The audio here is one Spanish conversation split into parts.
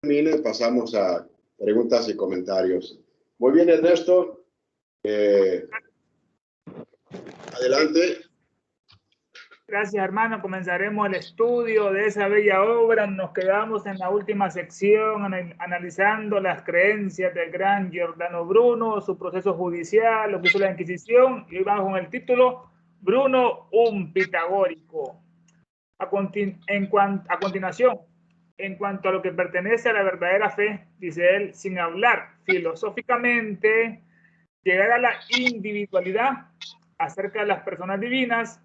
termine, pasamos a preguntas y comentarios. Muy bien, Ernesto. Adelante. Gracias, hermano. Comenzaremos el estudio de esa bella obra. Nos quedamos en la última sección analizando las creencias del gran Giordano Bruno, su proceso judicial, lo que hizo la Inquisición, y hoy vamos con el título Bruno, un pitagórico. A continuación, en cuanto a lo que pertenece a la verdadera fe, dice él, sin hablar filosóficamente, llegar a la individualidad acerca de las personas divinas,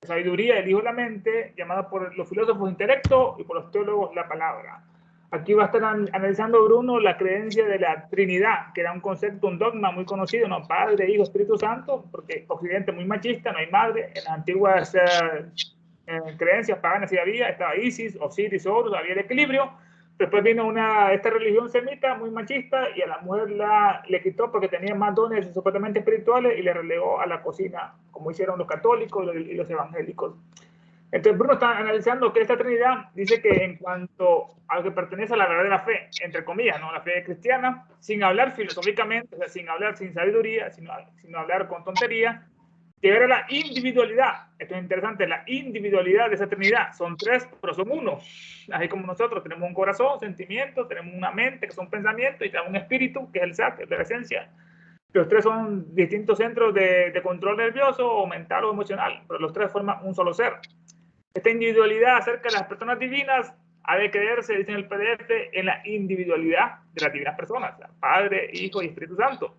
la sabiduría, el hijo de la mente, llamada por los filósofos intelecto y por los teólogos la palabra. Aquí va a estar analizando Bruno la creencia de la Trinidad, que era un concepto, un dogma muy conocido, ¿no? Padre, Hijo, Espíritu Santo, porque Occidente es muy machista, no hay madre. En las antiguas creencias paganas sí había, estaba Isis, Osiris, Horus, había el equilibrio. Después vino esta religión semita muy machista y a la mujer le quitó porque tenía más dones supuestamente espirituales y le relegó a la cocina, como hicieron los católicos y los evangélicos. Entonces Bruno está analizando que esta Trinidad dice que en cuanto a lo que pertenece a la verdadera fe, entre comillas, ¿no? La fe cristiana, sin hablar filosóficamente, o sea, sin hablar sin sabiduría, sino hablar con tontería, llegar a la individualidad. Esto es interesante, la individualidad de esa Trinidad. Son tres, pero son uno. Así como nosotros tenemos un corazón, sentimientos, tenemos una mente, que son pensamientos, y tenemos un espíritu, que es el SAT, de la esencia. Los tres son distintos centros de control nervioso, o mental o emocional, pero los tres forman un solo ser. Esta individualidad acerca de las personas divinas ha de creerse, dice en el PDF, en la individualidad de las divinas personas, Padre, Hijo y Espíritu Santo.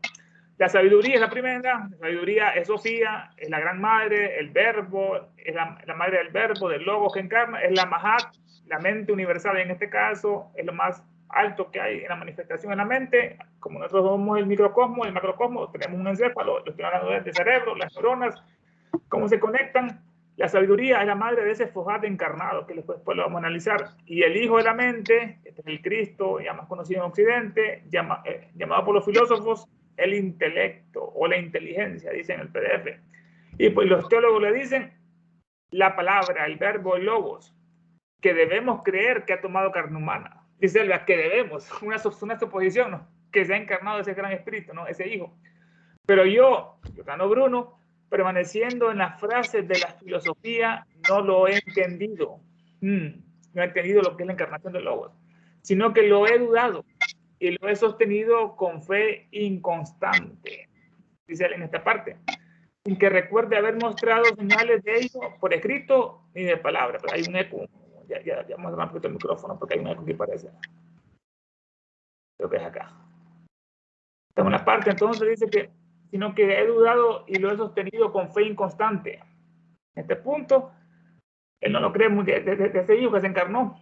La sabiduría es la primera, la sabiduría es Sofía, es la gran madre, el verbo, es la madre del verbo, del logo que encarna, es la Mahat, la mente universal en este caso, es lo más alto que hay en la manifestación en la mente. Como nosotros somos el microcosmos, el macrocosmos, tenemos un encéfalo, lo estoy hablando del cerebro, las neuronas, cómo se conectan. La sabiduría es la madre de ese Fojat encarnado, que después lo vamos a analizar. Y el hijo de la mente, este es el Cristo, ya más conocido en Occidente, llamado por los filósofos el intelecto o la inteligencia, dicen en el PDF. Y pues los teólogos le dicen la palabra, el verbo, el logos, que debemos creer que ha tomado carne humana. Dice él, que debemos, una suposición, ¿no? Que se ha encarnado ese gran espíritu, ¿no? Ese hijo. Pero yo, Giordano Bruno, permaneciendo en las frases de la filosofía, no lo he entendido. No he entendido lo que es la encarnación del logos, sino que lo he dudado y lo he sostenido con fe inconstante, dice él en esta parte, sin que recuerde haber mostrado señales de ello por escrito ni de palabra. Pero hay un eco, ya vamos a dar un poquito el micrófono porque hay un eco que parece. Creo que es acá. Estamos en la parte, entonces dice que sino que he dudado y lo he sostenido con fe inconstante. En este punto, él no lo cree de ese hijo que se encarnó,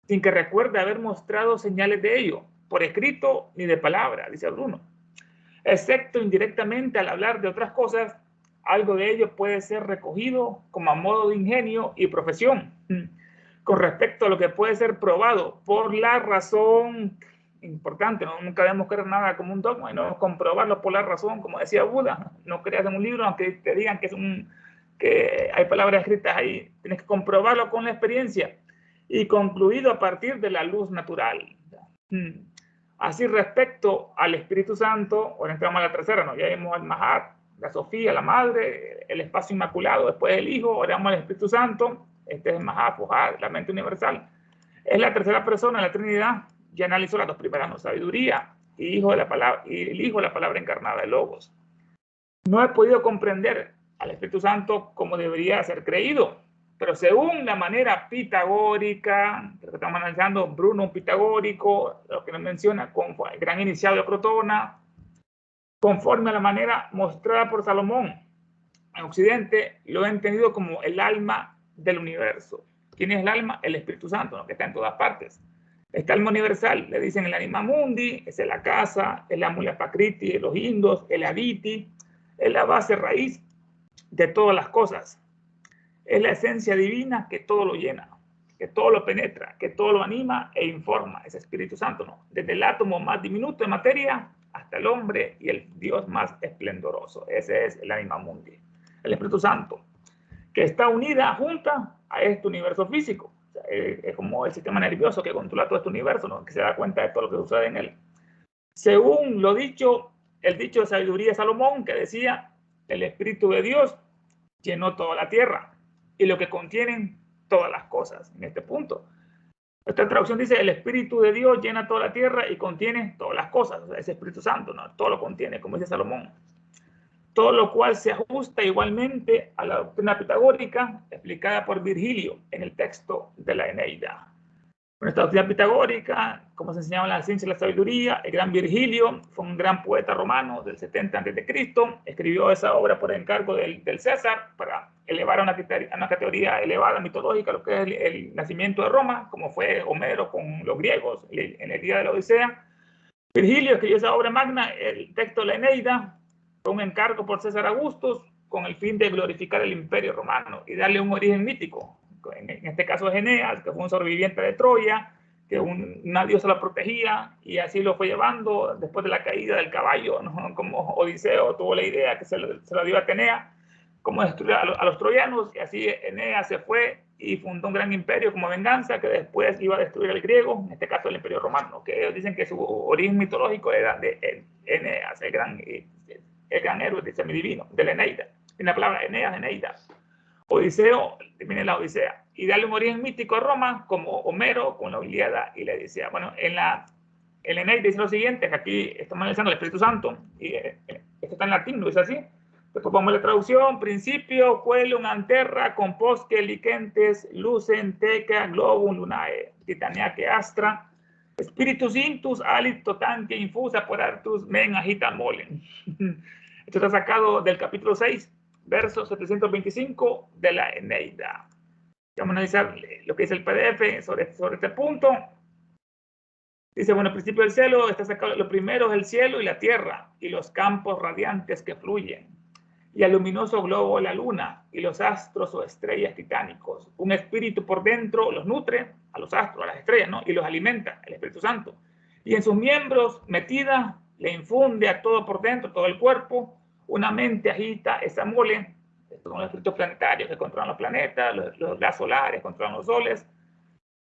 sin que recuerde haber mostrado señales de ello, por escrito ni de palabra, dice Bruno. Excepto indirectamente al hablar de otras cosas, algo de ello puede ser recogido como a modo de ingenio y profesión, con respecto a lo que puede ser probado por la razón importante. ¿No? Nunca debemos creer nada como un dogma y no comprobarlo por la razón, como decía Buda. No creas en un libro aunque te digan que hay palabras escritas ahí. Tienes que comprobarlo con la experiencia y concluido a partir de la luz natural. Así respecto al Espíritu Santo, ahora entramos a la tercera, ¿no? Ya vimos al Mahat, la Sofía, la Madre, el espacio inmaculado, después el Hijo, ahora vamos al Espíritu Santo, este es el Mahat, Fojat, la mente universal. Es la tercera persona de la Trinidad, ya analizó las dos primeras, ¿no? Sabiduría y el Hijo de la palabra encarnada, el Logos. No he podido comprender al Espíritu Santo como debería ser creído, pero según la manera pitagórica, que estamos analizando, Bruno pitagórico, lo que nos menciona, con el gran iniciado de Crotona, conforme a la manera mostrada por Salomón en Occidente, lo he entendido como el alma del universo. ¿Quién es el alma? El Espíritu Santo, ¿no? Que está en todas partes. Esta alma universal, le dicen el anima mundi, es la casa, es la mula pakriti de los indos, el aditi, es la base raíz de todas las cosas. Es la esencia divina que todo lo llena, que todo lo penetra, que todo lo anima e informa. Es Espíritu Santo, ¿no? Desde el átomo más diminuto de materia hasta el hombre y el Dios más esplendoroso. Ese es el anima mundi. El Espíritu Santo, que está unida, junta a este universo físico. Es como el sistema nervioso que controla todo este universo, ¿no? Que se da cuenta de todo lo que sucede en él. Según lo dicho, el dicho de sabiduría de Salomón, que decía, el Espíritu de Dios llenó toda la tierra y lo que contienen todas las cosas. En este punto, esta traducción dice, el Espíritu de Dios llena toda la tierra y contiene todas las cosas. O sea, ese Espíritu Santo, ¿no? Todo lo contiene, como dice Salomón. Todo lo cual se ajusta igualmente a la doctrina pitagórica explicada por Virgilio en el texto de la Eneida. Con esta doctrina pitagórica, como se enseñaba en la ciencia y la sabiduría, el gran Virgilio fue un gran poeta romano del 70 a.C., escribió esa obra por encargo del César para elevar a una categoría elevada mitológica lo que es el nacimiento de Roma, como fue Homero con los griegos en el día de la Odisea. Virgilio escribió esa obra magna, el texto de la Eneida, fue un encargo por César Augustus con el fin de glorificar el imperio romano y darle un origen mítico. En este caso es Eneas, que fue un sobreviviente de Troya, que una diosa lo protegía y así lo fue llevando después de la caída del caballo, ¿no? Como Odiseo tuvo la idea que se lo dio a Atenea, como destruir a los troyanos, y así Eneas se fue y fundó un gran imperio como venganza que después iba a destruir al griego, en este caso el imperio romano, que ellos dicen que su origen mitológico era de Eneas, el gran héroe de semidivino, de la Eneida. En la palabra Eneas, Eneida. Odiseo, viene la Odisea. Y darle un origen mítico a Roma, como Homero, con la Ilíada y la Odisea. Bueno, en la Eneida dice lo siguiente, que aquí estamos analizando el Espíritu Santo, y esto está en latín, ¿no es así? Después vamos a la traducción: principio, quelum, anterra, composque, licentes, lucen, teca, globum, lunae, titaniaque, astra, spiritus intus, alit, totanque, infusa, por artus, men, agita, molen. Esto está sacado del capítulo 6, verso 725 de la Eneida. Vamos a analizar lo que dice el PDF sobre este punto. Dice, bueno, el principio del cielo está sacado, lo primero es el cielo y la tierra y los campos radiantes que fluyen, y el luminoso globo de la luna y los astros o estrellas titánicos. Un espíritu por dentro los nutre a los astros, a las estrellas, ¿no? Y los alimenta, el Espíritu Santo. Y en sus miembros metida le infunde a todo por dentro, todo el cuerpo, una mente agita esa mole. Estos son los espíritus planetarios que controlan los planetas, los gas solares controlan los soles,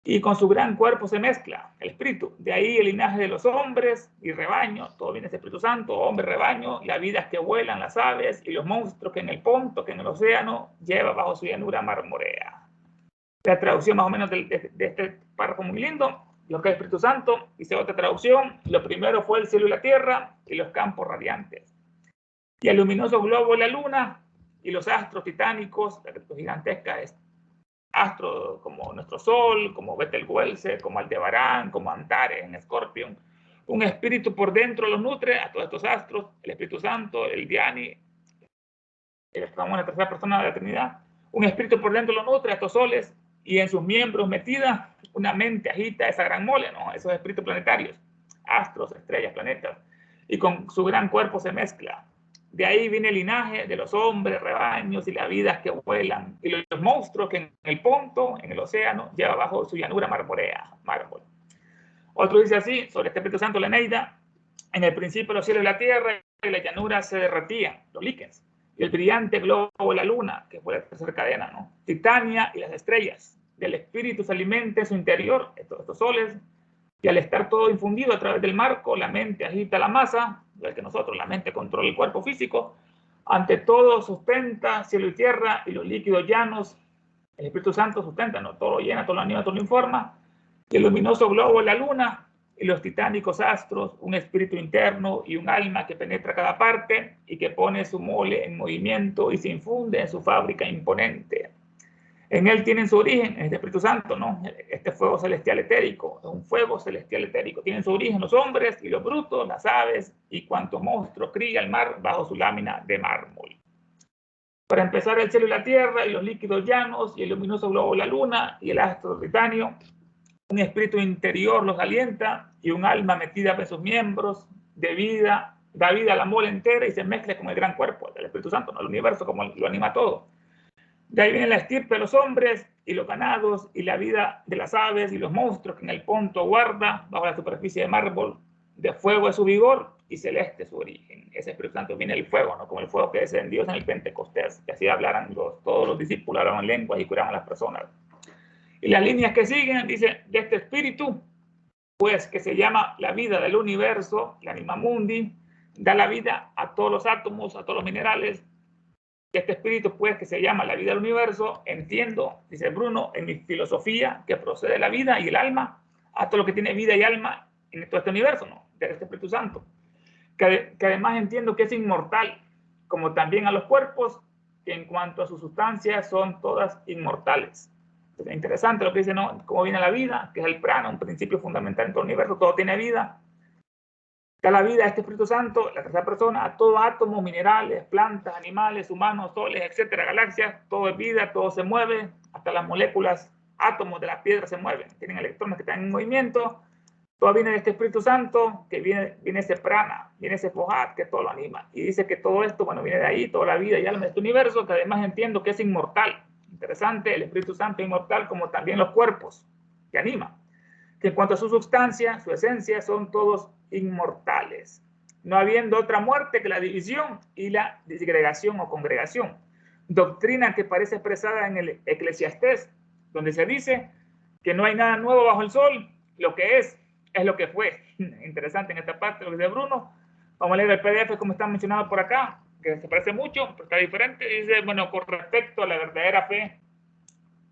y con su gran cuerpo se mezcla el espíritu. De ahí el linaje de los hombres y rebaño, todo viene de Espíritu Santo, hombre, rebaño, las vidas que vuelan, las aves y los monstruos que en el ponto, que en el océano lleva bajo su llanura marmorea. La traducción más o menos de este párrafo muy lindo, lo que es Espíritu Santo, dice otra traducción: lo primero fue el cielo y la tierra y los campos radiantes, y el luminoso globo de la luna y los astros titánicos, la gigantesca astros como nuestro Sol, como Betelgeuse, como Aldebarán, como Antares en Escorpión. Un espíritu por dentro los nutre a todos estos astros, el Espíritu Santo, el Diani, estamos en la tercera persona de la Trinidad. Un espíritu por dentro los nutre a estos soles, y en sus miembros metida una mente agita esa gran mole, ¿no? Esos espíritus planetarios, astros, estrellas, planetas, y con su gran cuerpo se mezcla. De ahí viene el linaje de los hombres, rebaños y las vidas que vuelan, y los monstruos que en el ponto, en el océano, lleva bajo su llanura marmorea, mármol. Otro dice así, sobre este Espíritu Santo, la Eneida: en el principio los cielos y la tierra y la llanura se derretían, los líquens, y el brillante globo de la luna, que fue la tercera cadena, ¿no? Titania y las estrellas. Del espíritu se alimenta en su interior, estos soles, y al estar todo infundido a través del marco, la mente agita la masa, igual que nosotros, la mente controla el cuerpo físico. Ante todo sustenta cielo y tierra y los líquidos llanos. El Espíritu Santo sustenta, ¿no? Todo lo llena, todo lo anima, todo lo informa. Y el luminoso globo de la luna y los titánicos astros, un espíritu interno y un alma que penetra cada parte y que pone su mole en movimiento y se infunde en su fábrica imponente. En él tienen su origen, en este Espíritu Santo, ¿no? Este fuego celestial etérico, es un fuego celestial etérico. Tienen su origen los hombres y los brutos, las aves y cuantos monstruos cría el mar bajo su lámina de mármol. Para empezar, el cielo y la tierra y los líquidos llanos y el luminoso globo de la luna y el astro titanio. Un espíritu interior los alienta y un alma metida en sus miembros de vida, da vida a la mole entera y se mezcla con el gran cuerpo del Espíritu Santo, ¿no? El universo como lo anima todo. De ahí viene la estirpe de los hombres y los ganados y la vida de las aves y los monstruos que en el ponto guarda bajo la superficie de mármol. De fuego es su vigor y celeste su origen. Ese Espíritu Santo viene el fuego, ¿no? Como el fuego que descendió en el Pentecostés, que así hablaran todos los discípulos, hablaban lenguas y curaban a las personas. Y las líneas que siguen, dice, de este espíritu, pues que se llama la vida del universo, la anima mundi, da la vida a todos los átomos, a todos los minerales. Este espíritu, pues, que se llama la vida del universo, entiendo, dice Bruno, en mi filosofía, que procede de la vida y el alma, a todo lo que tiene vida y alma en todo este universo, ¿no? De este Espíritu Santo. Que además entiendo que es inmortal, como también a los cuerpos, que en cuanto a su sustancia son todas inmortales. Entonces, es interesante lo que dice, ¿no? Cómo viene la vida, que es el prana, un principio fundamental en todo el universo, todo tiene vida. Da la vida a este Espíritu Santo, la tercera persona, a todo átomo, minerales, plantas, animales, humanos, soles, etcétera, galaxias, todo es vida, todo se mueve, hasta las moléculas, átomos de las piedras se mueven, tienen electrones que están en movimiento, todo viene de este Espíritu Santo, que viene ese prana, viene ese fohat, que todo lo anima, y dice que todo esto, bueno, viene de ahí, toda la vida y alma de este universo, que además entiendo que es inmortal. Interesante, el Espíritu Santo es inmortal, como también los cuerpos, que anima. Que en cuanto a su sustancia, su esencia, son todos inmortales, no habiendo otra muerte que la división y la disgregación o congregación. Doctrina que parece expresada en el Eclesiastés, donde se dice que no hay nada nuevo bajo el sol, lo que es lo que fue. Interesante en esta parte lo que dice Bruno. Vamos a leer el PDF como está mencionado por acá, que se parece mucho, pero está diferente. Dice, bueno, con respecto a la verdadera fe,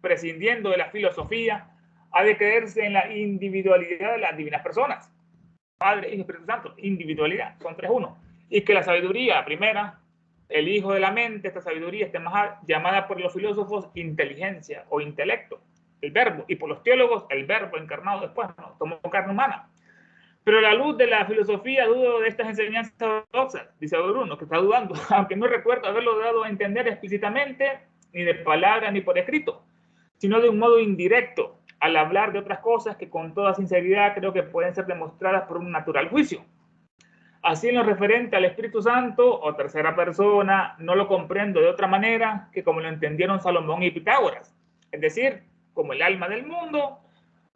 prescindiendo de la filosofía, ha de creerse en la individualidad de las divinas personas, Padre, Hijo y Espíritu Santo, individualidad, son 3-1, y que la sabiduría primera, el hijo de la mente, esta sabiduría está más llamada por los filósofos inteligencia o intelecto, el verbo, y por los teólogos el verbo encarnado después, ¿no? Tomó carne humana. Pero a la luz de la filosofía dudo de estas enseñanzas ortodoxas, dice Bruno, que está dudando, aunque no recuerdo haberlo dado a entender explícitamente, ni de palabra ni por escrito, sino de un modo indirecto, al hablar de otras cosas que con toda sinceridad creo que pueden ser demostradas por un natural juicio. Así en lo referente al Espíritu Santo o tercera persona, no lo comprendo de otra manera que como lo entendieron Salomón y Pitágoras, es decir, como el alma del mundo,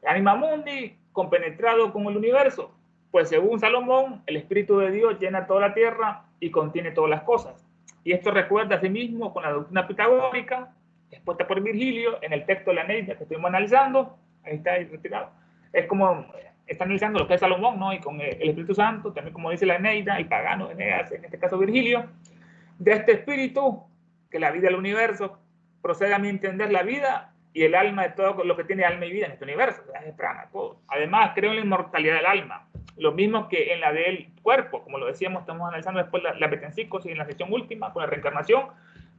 anima mundi, compenetrado con el universo, pues según Salomón, el Espíritu de Dios llena toda la tierra y contiene todas las cosas. Y esto recuerda a sí mismo con la doctrina pitagórica, expuesta por Virgilio en el texto de la Eneida que estuvimos analizando, ahí está retirado, es como está analizando lo que es Salomón, ¿no? Y con el Espíritu Santo, también como dice la Eneida, el pagano, Eneas, en este caso Virgilio, de este espíritu, que la vida del universo procede a mi entender la vida y el alma de todo lo que tiene alma y vida en este universo, es prana, todo. Además, creo en la inmortalidad del alma, lo mismo que en la del cuerpo, como lo decíamos, estamos analizando después la metempsícosis en la sección última, con la reencarnación,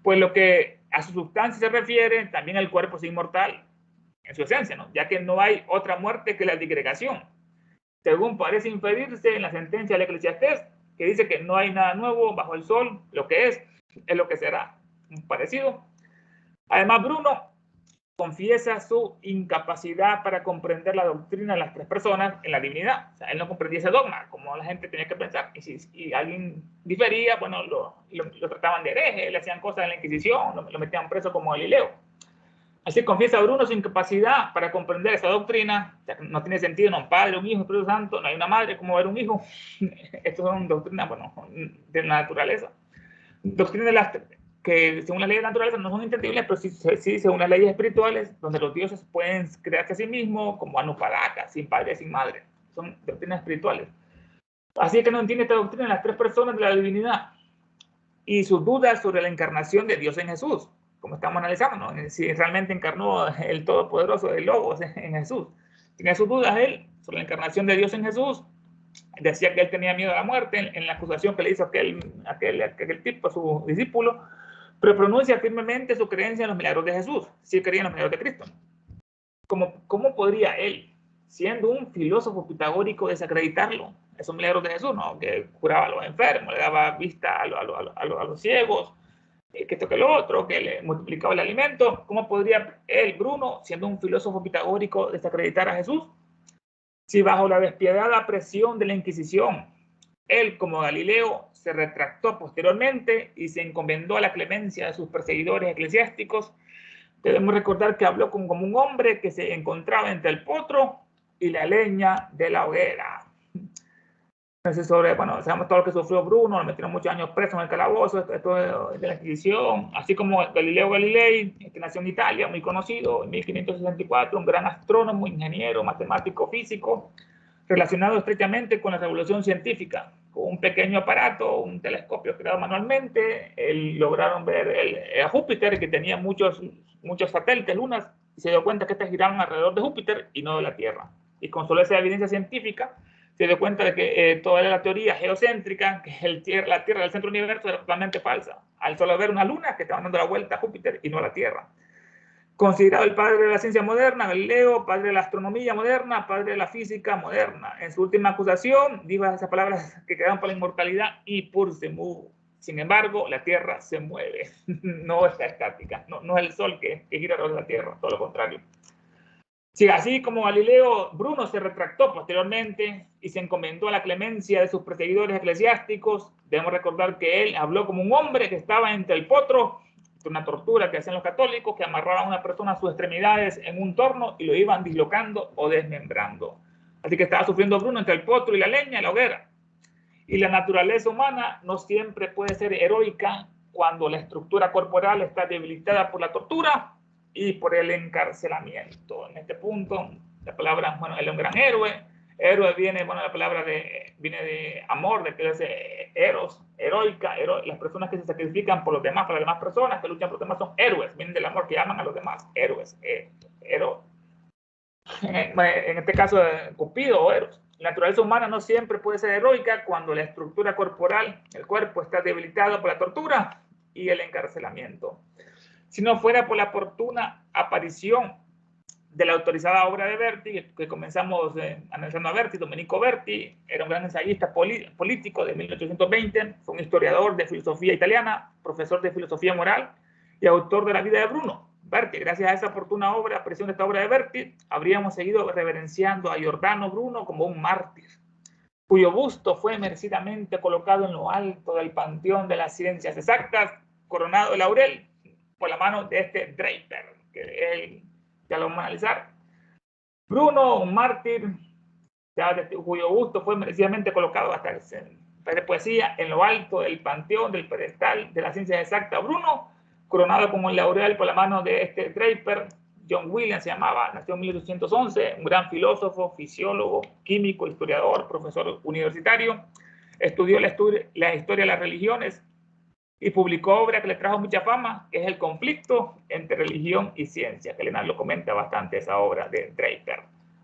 pues lo que a su sustancia se refiere, también el cuerpo es inmortal en su esencia, ¿no? Ya que no hay otra muerte que la disgregación, según parece inferirse en la sentencia del Eclesiastés, que dice que no hay nada nuevo bajo el sol, lo que es lo que será. Parecido. Además, Bruno confiesa su incapacidad para comprender la doctrina de las tres personas en la divinidad. O sea, él no comprendía ese dogma, como la gente tenía que pensar. Y si alguien difería, bueno, lo trataban de hereje, le hacían cosas en la Inquisición, lo metían preso como Galileo. Así confiesa Bruno su incapacidad para comprender esa doctrina. O sea, no tiene sentido, no, un padre, un hijo, Espíritu Santo, no hay una madre, ¿cómo ver un hijo? Estas son doctrinas, bueno, de la naturaleza. Doctrinas de las que según las leyes de la naturaleza no son entendibles, pero sí según las leyes espirituales, donde los dioses pueden crearse a sí mismos como Anupadaka, sin padre, sin madre. Son doctrinas espirituales. Así que no entiende esta doctrina de las tres personas de la divinidad y sus dudas sobre la encarnación de Dios en Jesús, como estamos analizando, ¿no? Si realmente encarnó el Todopoderoso, el Logos en Jesús. Tiene sus dudas él sobre la encarnación de Dios en Jesús. Decía que él tenía miedo a la muerte en la acusación que le hizo aquel tipo a su discípulo, pero pronuncia firmemente su creencia en los milagros de Jesús. Sí creía en los milagros de Cristo. ¿Cómo podría él, siendo un filósofo pitagórico, desacreditarlo? Esos milagros de Jesús, ¿no? Que curaba a los enfermos, le daba vista a los ciegos, que esto que lo otro, que le multiplicaba el alimento. ¿Cómo podría él, Bruno, siendo un filósofo pitagórico, desacreditar a Jesús? Si bajo la despiadada presión de la Inquisición, él, como Galileo, se retractó posteriormente y se encomendó a la clemencia de sus perseguidores eclesiásticos, debemos recordar que habló como un hombre que se encontraba entre el potro y la leña de la hoguera. Bueno, sabemos todo lo que sufrió Bruno, lo metieron muchos años preso en el calabozo, esto de la Inquisición, así como Galileo Galilei, que nació en Italia, muy conocido, en 1564, un gran astrónomo, ingeniero, matemático, físico, relacionado estrechamente con la revolución científica. Con un pequeño aparato, un telescopio creado manualmente, lograron ver a Júpiter, que tenía muchos satélites, lunas, y se dio cuenta que estos giraban alrededor de Júpiter y no de la Tierra. Y con solo esa evidencia científica, se dio cuenta de que toda la teoría geocéntrica, que la Tierra del centro del universo, era totalmente falsa, al solo ver una luna que estaba dando la vuelta a Júpiter y no a la Tierra. Considerado el padre de la ciencia moderna, Galileo, padre de la astronomía moderna, padre de la física moderna. En su última acusación, dijo esas palabras que quedaron para la inmortalidad, y pur se mueve. Sin embargo, la Tierra se mueve, no está estática, no es el Sol que gira alrededor de la Tierra, todo lo contrario. Sí, así como Galileo, Bruno se retractó posteriormente y se encomendó a la clemencia de sus perseguidores eclesiásticos. Debemos recordar que él habló como un hombre que estaba entre el potro, una tortura que hacían los católicos, que amarraban a una persona a sus extremidades en un torno y lo iban dislocando o desmembrando. Así que estaba sufriendo Bruno entre el potro y la leña, la hoguera. Y la naturaleza humana no siempre puede ser heroica cuando la estructura corporal está debilitada por la tortura y por el encarcelamiento. En este punto, la palabra, bueno, él es un gran héroe. Héroe viene, bueno, la palabra viene de amor, de que es eros, heroica, las personas que se sacrifican por los demás, para las demás personas, que luchan por los demás, son héroes, vienen del amor, que aman a los demás, héroes, héroe. En este caso, Cupido o Eros. La naturaleza humana no siempre puede ser heroica cuando la estructura corporal, el cuerpo, está debilitado por la tortura y el encarcelamiento. Si no fuera por la oportuna aparición de la autorizada obra de Berti, que comenzamos analizando a Berti, Domenico Berti, era un gran ensayista político de 1820, fue un historiador de filosofía italiana, profesor de filosofía moral y autor de la vida de Bruno. Berti, gracias a esa oportuna obra, aparición de esta obra de Berti, habríamos seguido reverenciando a Giordano Bruno como un mártir, cuyo busto fue merecidamente colocado en lo alto del panteón de las ciencias exactas, coronado de laurel por la mano de este Draper, que él ya lo vamos a analizar. Bruno, un mártir, cuyo busto fue merecidamente colocado hasta de poesía en lo alto del panteón del pedestal de la ciencia exacta. Bruno, coronado como el laurel por la mano de este Draper, John Williams se llamaba, nació en 1811, un gran filósofo, fisiólogo, químico, historiador, profesor universitario, estudió la historia de las religiones y publicó obra que le trajo mucha fama, que es El conflicto entre religión y ciencia, que Elena lo comenta bastante, esa obra de Draper.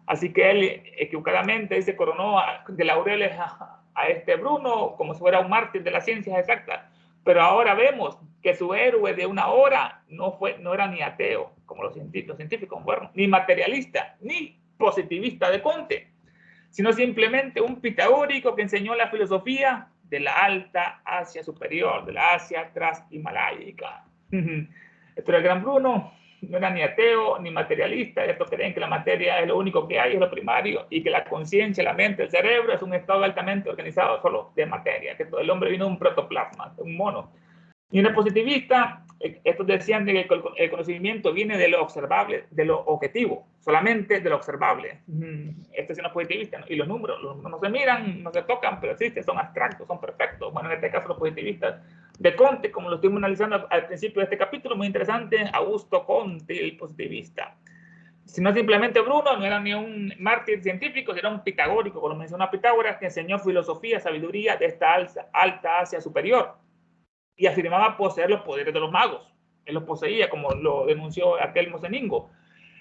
Así que él equivocadamente dice, coronó de laureles a este Bruno como si fuera un mártir de las ciencias exactas, pero ahora vemos que su héroe de una hora no era ni ateo, como los científicos, bueno, ni materialista, ni positivista de Conte, sino simplemente un pitagórico que enseñó la filosofía de la alta Asia superior, de la Asia transhimalaica. Esto era el gran Bruno, no era ni ateo ni materialista. Estos creen que la materia es lo único que hay, es lo primario, y que la conciencia, la mente, el cerebro es un estado altamente organizado solo de materia, que el hombre vino de un protoplasma, de un mono. Y en el positivista, estos decían que el conocimiento viene de lo observable, de lo objetivo, solamente de lo observable. Estos son los positivistas, ¿no? Y los números no se miran, no se tocan, pero existen, son abstractos, son perfectos. Bueno, en este caso los positivistas de Conte, como lo estuvimos analizando al principio de este capítulo, muy interesante, Augusto Conte, el positivista. Sino simplemente Bruno no era ni un mártir científico, era un pitagórico, como lo mencionó Pitágoras, que enseñó filosofía, sabiduría de esta alta Asia superior, y afirmaba poseer los poderes de los magos. Él los poseía, como lo denunció aquel Moseningo.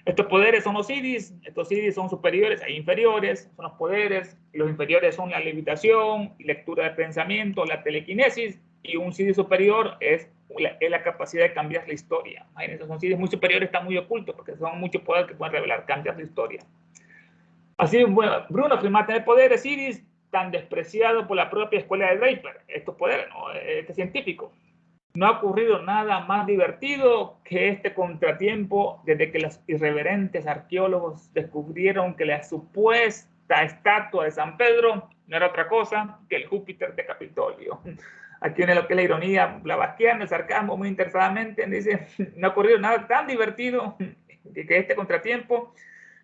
Estos poderes son los sidis, estos sidis son superiores e inferiores, son los poderes, y los inferiores son la levitación, lectura de pensamiento, la telequinesis, y un sidi superior es la capacidad de cambiar la historia. Imagínense, son sidis muy superiores, están muy ocultos, porque son muchos poderes que pueden revelar, cambiar la historia. Así, bueno, Bruno afirmaba tener poderes sidis tan despreciado por la propia escuela de Draper, estos poderes, ¿no? Este científico. No ha ocurrido nada más divertido que este contratiempo desde que los irreverentes arqueólogos descubrieron que la supuesta estatua de San Pedro no era otra cosa que el Júpiter de Capitolio. Aquí viene lo que es la ironía blavatskiana, el sarcasmo, muy interesadamente, dice, no ha ocurrido nada tan divertido que este contratiempo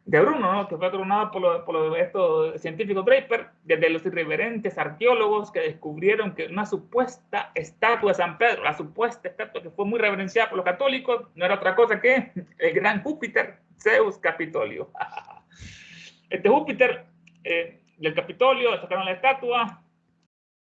de Bruno, ¿no? Que fue coronado por estos científicos Draper, desde los irreverentes arqueólogos que descubrieron que una supuesta estatua de San Pedro, la supuesta estatua que fue muy reverenciada por los católicos, no era otra cosa que el gran Júpiter, Zeus Capitolio. Este Júpiter del Capitolio, sacaron la estatua,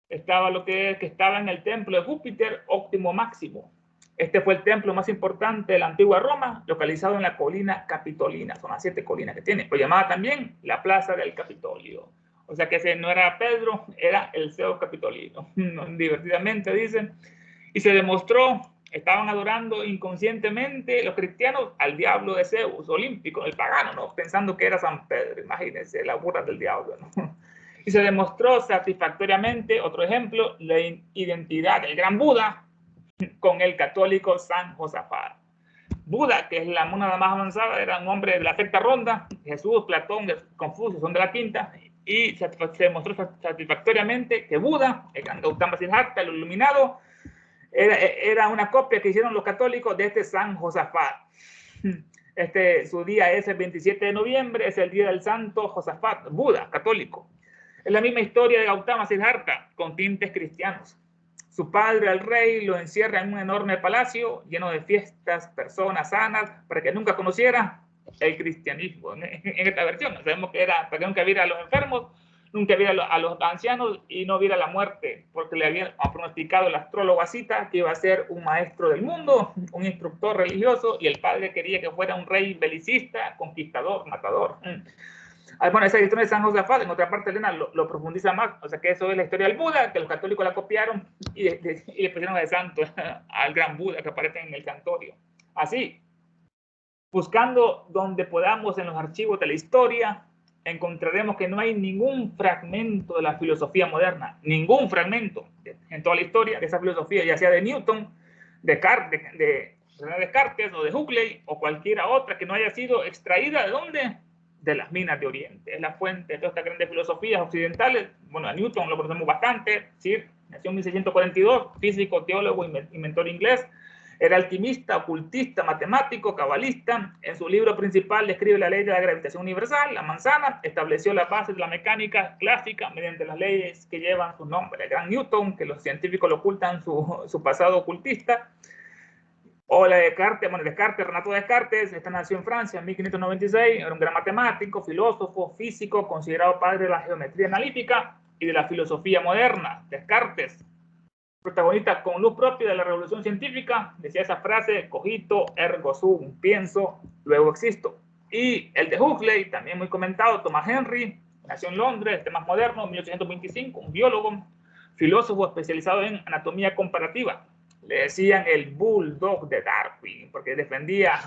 estaba lo que estaba en el templo de Júpiter, Óptimo Máximo. Este fue el templo más importante de la antigua Roma, localizado en la colina Capitolina. Son las 7 colinas que tiene, pues llamada también la Plaza del Capitolio. O sea que ese no era Pedro, era el Zeus Capitolino. Divertidamente dicen. Y se demostró, estaban adorando inconscientemente los cristianos al diablo de Zeus, olímpico, el pagano, ¿no? Pensando que era San Pedro. Imagínense, la burra del diablo, ¿no? Y se demostró satisfactoriamente, otro ejemplo, la identidad del gran Buda con el católico San Josafat. Buda, que es la mónada más avanzada, era un hombre de la sexta ronda. Jesús, Platón, Confucio son de la quinta. Y se demostró satisfactoriamente que Buda, el gran Gautama Siddhartha, el iluminado, era una copia que hicieron los católicos de este San Josafat. Su día es el 27 de noviembre, es el día del santo Josafat, Buda, católico. Es la misma historia de Gautama Siddhartha, con tintes cristianos. Su padre, el rey, lo encierra en un enorme palacio lleno de fiestas, personas sanas, para que nunca conociera el cristianismo. En esta versión, sabemos que era para que nunca viera a los enfermos, nunca viera a los ancianos y no viera la muerte, porque le había pronosticado el astrólogo Asita que iba a ser un maestro del mundo, un instructor religioso, y el padre quería que fuera un rey belicista, conquistador, matador. Bueno, esa historia de San Josafat, en otra parte Elena lo profundiza más, o sea que eso es la historia del Buda, que los católicos la copiaron y le pusieron de santo al gran Buda que aparece en el santuario. Así, buscando donde podamos en los archivos de la historia, encontraremos que no hay ningún fragmento de la filosofía moderna, ningún fragmento en toda la historia de esa filosofía, ya sea de Newton, de Descartes o de Huxley o cualquiera otra que no haya sido extraída de ¿dónde? De las minas de Oriente. Es la fuente de todas estas grandes filosofías occidentales. Bueno, a Newton lo conocemos bastante, ¿sí? Nació en 1642, físico, teólogo, inventor inglés. Era alquimista, ocultista, matemático, cabalista. En su libro principal describe la ley de la gravitación universal, la manzana. Estableció las bases de la mecánica clásica mediante las leyes que llevan su nombre. El gran Newton, que los científicos lo ocultan su pasado ocultista. O la Descartes, bueno, Descartes, Renato Descartes, nació en Francia en 1596, era un gran matemático, filósofo, físico, considerado padre de la geometría analítica y de la filosofía moderna. Descartes, protagonista con luz propia de la revolución científica, decía esa frase, cogito ergo sum, pienso, luego existo. Y el de Huxley, también muy comentado, Thomas Henry, nació en Londres, más moderno, 1825, un biólogo, filósofo especializado en anatomía comparativa. Le decían el bulldog de Darwin, porque defendía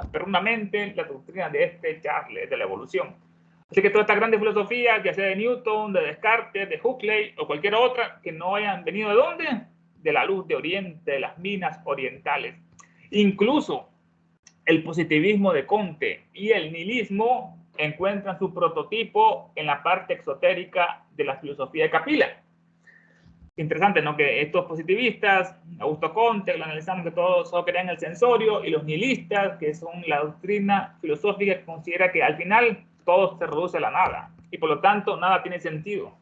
fermamente la doctrina de Charles, de la evolución. Así que todas estas grandes filosofías, ya sea de Newton, de Descartes, de Huxley o cualquier otra, que no hayan venido ¿de dónde? De la luz de Oriente, de las minas orientales. Incluso el positivismo de Comte y el nihilismo encuentran su prototipo en la parte exotérica de la filosofía de Capila. Interesante, ¿no? Que estos positivistas, Augusto Comte, lo analizamos que todos solo crean el sensorio, y los nihilistas, que son la doctrina filosófica que considera que al final todo se reduce a la nada, y por lo tanto nada tiene sentido.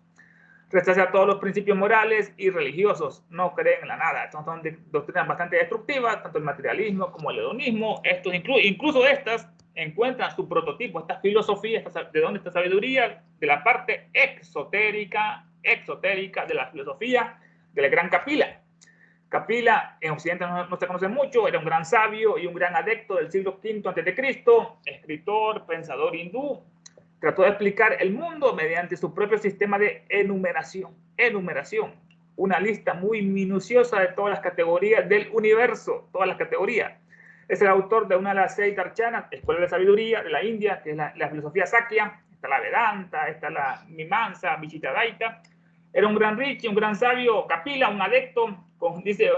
Rechaza todos los principios morales y religiosos, no creen en la nada. Entonces, son doctrinas bastante destructivas, tanto el materialismo como el hedonismo. Estos, incluso estas encuentran su prototipo, esta filosofía, de dónde esta sabiduría, de la parte exotérica de la filosofía de la gran Capila. Capila en Occidente no se conoce mucho, era un gran sabio y un gran adepto del siglo V a.C., escritor, pensador hindú. Trató de explicar el mundo mediante su propio sistema de enumeración, una lista muy minuciosa de todas las categorías del universo, todas las categorías. Es el autor de una de las 6 darshanas, escuelas de sabiduría de la India, que es la filosofía Sakya. Está la Vedanta, está la Mimamsa, Vichittadaita. Era un gran rishi, un gran sabio, Kapila, un adepto, dice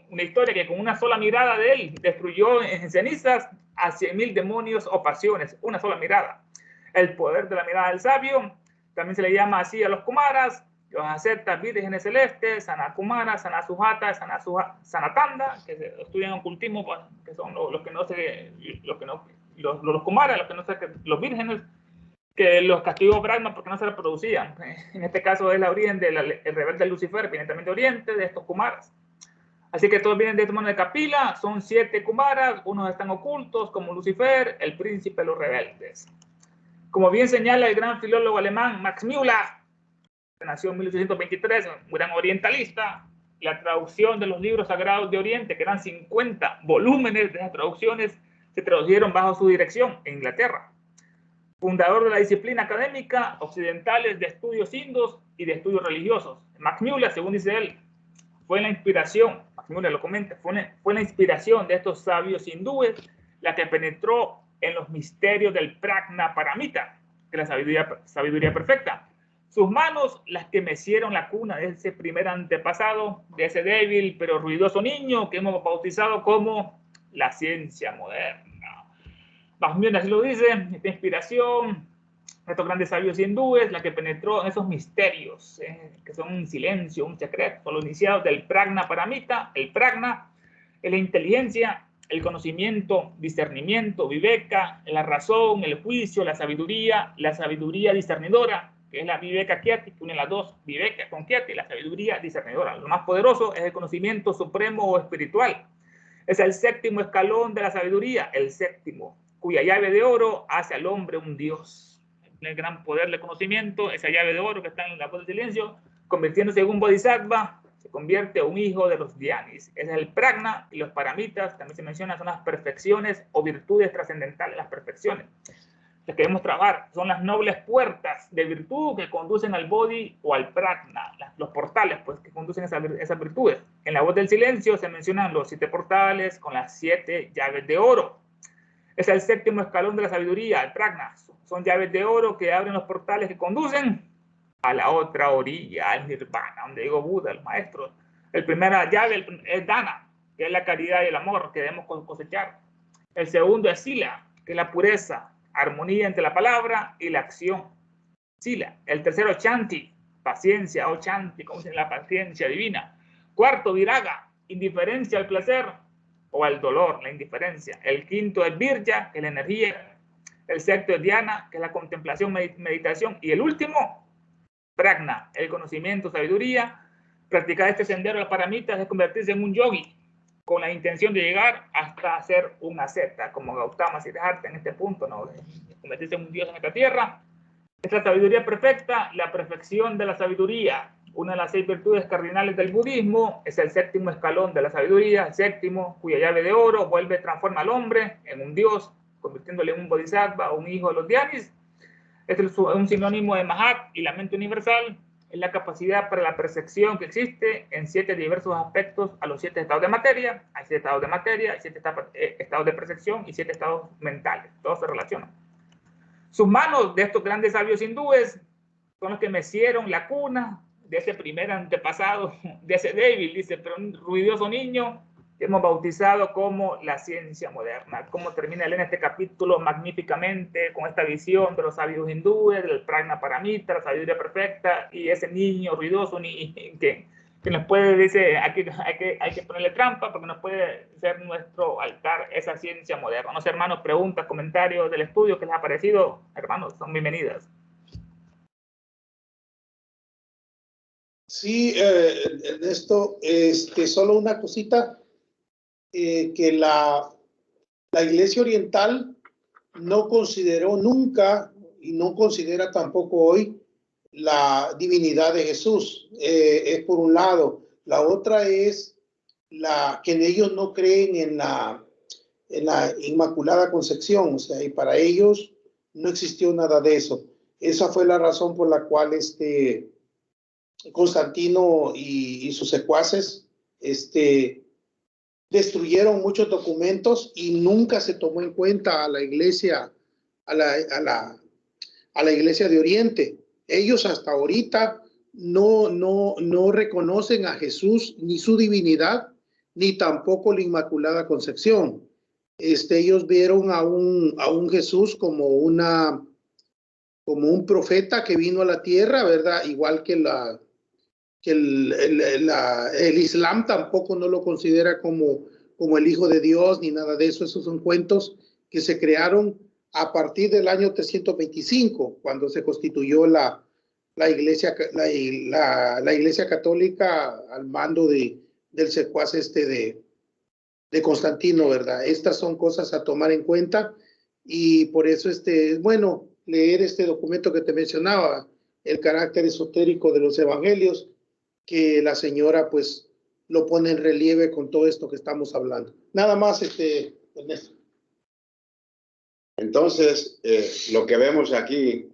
una historia que con una sola mirada de él destruyó en cenizas a 100.000 demonios o pasiones, una sola mirada. El poder de la mirada del sabio, también se le llama así a los Kumaras, los ascetas vírgenes celestes, Sanakumara, Sanasujata, Sanatanda, que estudian ocultismo, que son los que no los kumaras, los vírgenes, que los castigó Brahma porque no se reproducían. En este caso es la origen del rebelde Lucifer, viene también de Oriente, de estos kumaras. Así que todos vienen de este mundo de Kapila, son 7 kumaras, unos están ocultos como Lucifer, el príncipe de los rebeldes. Como bien señala el gran filólogo alemán Max Müller, que nació en 1823, un gran orientalista, la traducción de los libros sagrados de Oriente, que eran 50 volúmenes de esas traducciones, se tradujeron bajo su dirección en Inglaterra. Fundador de la disciplina académica occidentales de estudios hindúes y de estudios religiosos. Max Müller, según dice él, fue la inspiración, Max Müller lo comenta, fue la inspiración de estos sabios hindúes la que penetró en los misterios del prajna paramita, que es la sabiduría perfecta. Sus manos, las que mecieron la cuna de ese primer antepasado, de ese débil pero ruidoso niño que hemos bautizado como la ciencia moderna. Max Müller así lo dice, esta inspiración, estos grandes sabios hindúes, la que penetró en esos misterios, que son un silencio, un secreto, son los iniciados del prajna paramita. El prajna es la inteligencia, el conocimiento, discernimiento, viveka, la razón, el juicio, la sabiduría discernidora, que es la viveka kyati, que une las dos, viveka con kyati, la sabiduría discernidora. Lo más poderoso es el conocimiento supremo o espiritual. Es el séptimo escalón de la sabiduría, el séptimo, cuya llave de oro hace al hombre un dios. El gran poder del conocimiento, esa llave de oro que está en la voz del silencio, convirtiéndose en un bodhisattva, se convierte en un hijo de los dhyanis. Ese es el prajna, y los paramitas, también se menciona, son las perfecciones o virtudes trascendentales, las perfecciones. Las que debemos trabajar son las nobles puertas de virtud que conducen al bodhi o al prajna, los portales pues, que conducen esas virtudes. En la voz del silencio se mencionan los 7 portales con las 7 llaves de oro. Es el séptimo escalón de la sabiduría, el prajna. Son llaves de oro que abren los portales que conducen a la otra orilla, al nirvana, donde digo Buda, el maestro. El primera llave es dana, que es la caridad y el amor que debemos cosechar. El segundo es sila, que es la pureza, armonía entre la palabra y la acción. Sila. El tercero es chanti, paciencia o chanti, como dice la paciencia divina. Cuarto, viraga, indiferencia al placer o al dolor, la indiferencia. El quinto es virya, que es la energía. El sexto es dhyana, que es la contemplación, meditación. Y el último, prajna, el conocimiento, sabiduría. Practicar este sendero de las paramitas es convertirse en un yogi, con la intención de llegar hasta ser un asceta, como Gautama Siddhartha en este punto, ¿no? De convertirse en un dios en esta tierra. Es la sabiduría perfecta, la perfección de la sabiduría. Una de las 6 virtudes cardinales del budismo es el séptimo escalón de la sabiduría, el séptimo, cuya llave de oro transforma al hombre en un dios, convirtiéndole en un bodhisattva o un hijo de los dhyanis. Es un sinónimo de Mahat y la mente universal. Es la capacidad para la percepción que existe en 7 diversos aspectos a los 7 estados de materia. Hay 7 estados de materia, hay 7 estados de percepción y 7 estados mentales. Todos se relacionan. Sus manos de estos grandes sabios hindúes son los que mecieron la cuna de ese primer antepasado, de ese débil, dice, pero un ruidoso niño que hemos bautizado como la ciencia moderna. Cómo termina él en este capítulo magníficamente con esta visión de los sabios hindúes, del prajna paramita, la sabiduría perfecta, y ese niño ruidoso que nos puede, dice, hay que ponerle trampa porque nos puede ser nuestro altar, esa ciencia moderna. No sé, hermanos, preguntas, comentarios del estudio que les ha parecido, hermanos, son bienvenidas. Sí, Ernesto, solo una cosita, que la Iglesia Oriental no consideró nunca y no considera tampoco hoy la divinidad de Jesús. Es por un lado. La otra es que ellos no creen en la Inmaculada Concepción, o sea, y para ellos no existió nada de eso. Esa fue la razón por la cual Constantino y sus secuaces destruyeron muchos documentos y nunca se tomó en cuenta a la iglesia, a la iglesia de Oriente. Ellos hasta ahorita no reconocen a Jesús ni su divinidad, ni tampoco la Inmaculada Concepción. Ellos vieron a un Jesús como un profeta que vino a la tierra, ¿verdad? Igual que el Islam tampoco no lo considera como el Hijo de Dios ni nada de eso. Esos son cuentos que se crearon a partir del año 325, cuando se constituyó la iglesia católica al mando del secuaz de Constantino, ¿verdad? Estas son cosas a tomar en cuenta y por eso es bueno leer este documento que te mencionaba, el carácter esotérico de los evangelios, que la señora pues lo pone en relieve con todo esto que estamos hablando. Nada más, Ernesto. Entonces, lo que vemos aquí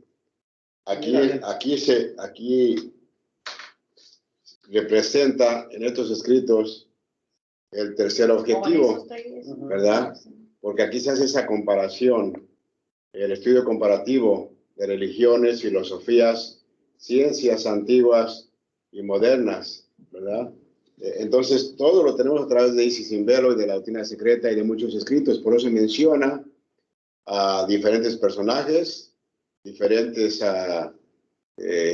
representa en estos escritos el tercer objetivo, ¿verdad? Porque aquí se hace esa comparación, el estudio comparativo de religiones, filosofías, ciencias antiguas y modernas, ¿verdad? Entonces, todo lo tenemos a través de Isis sin velo y de la doctrina secreta y de muchos escritos. Por eso menciona a diferentes personajes, diferentes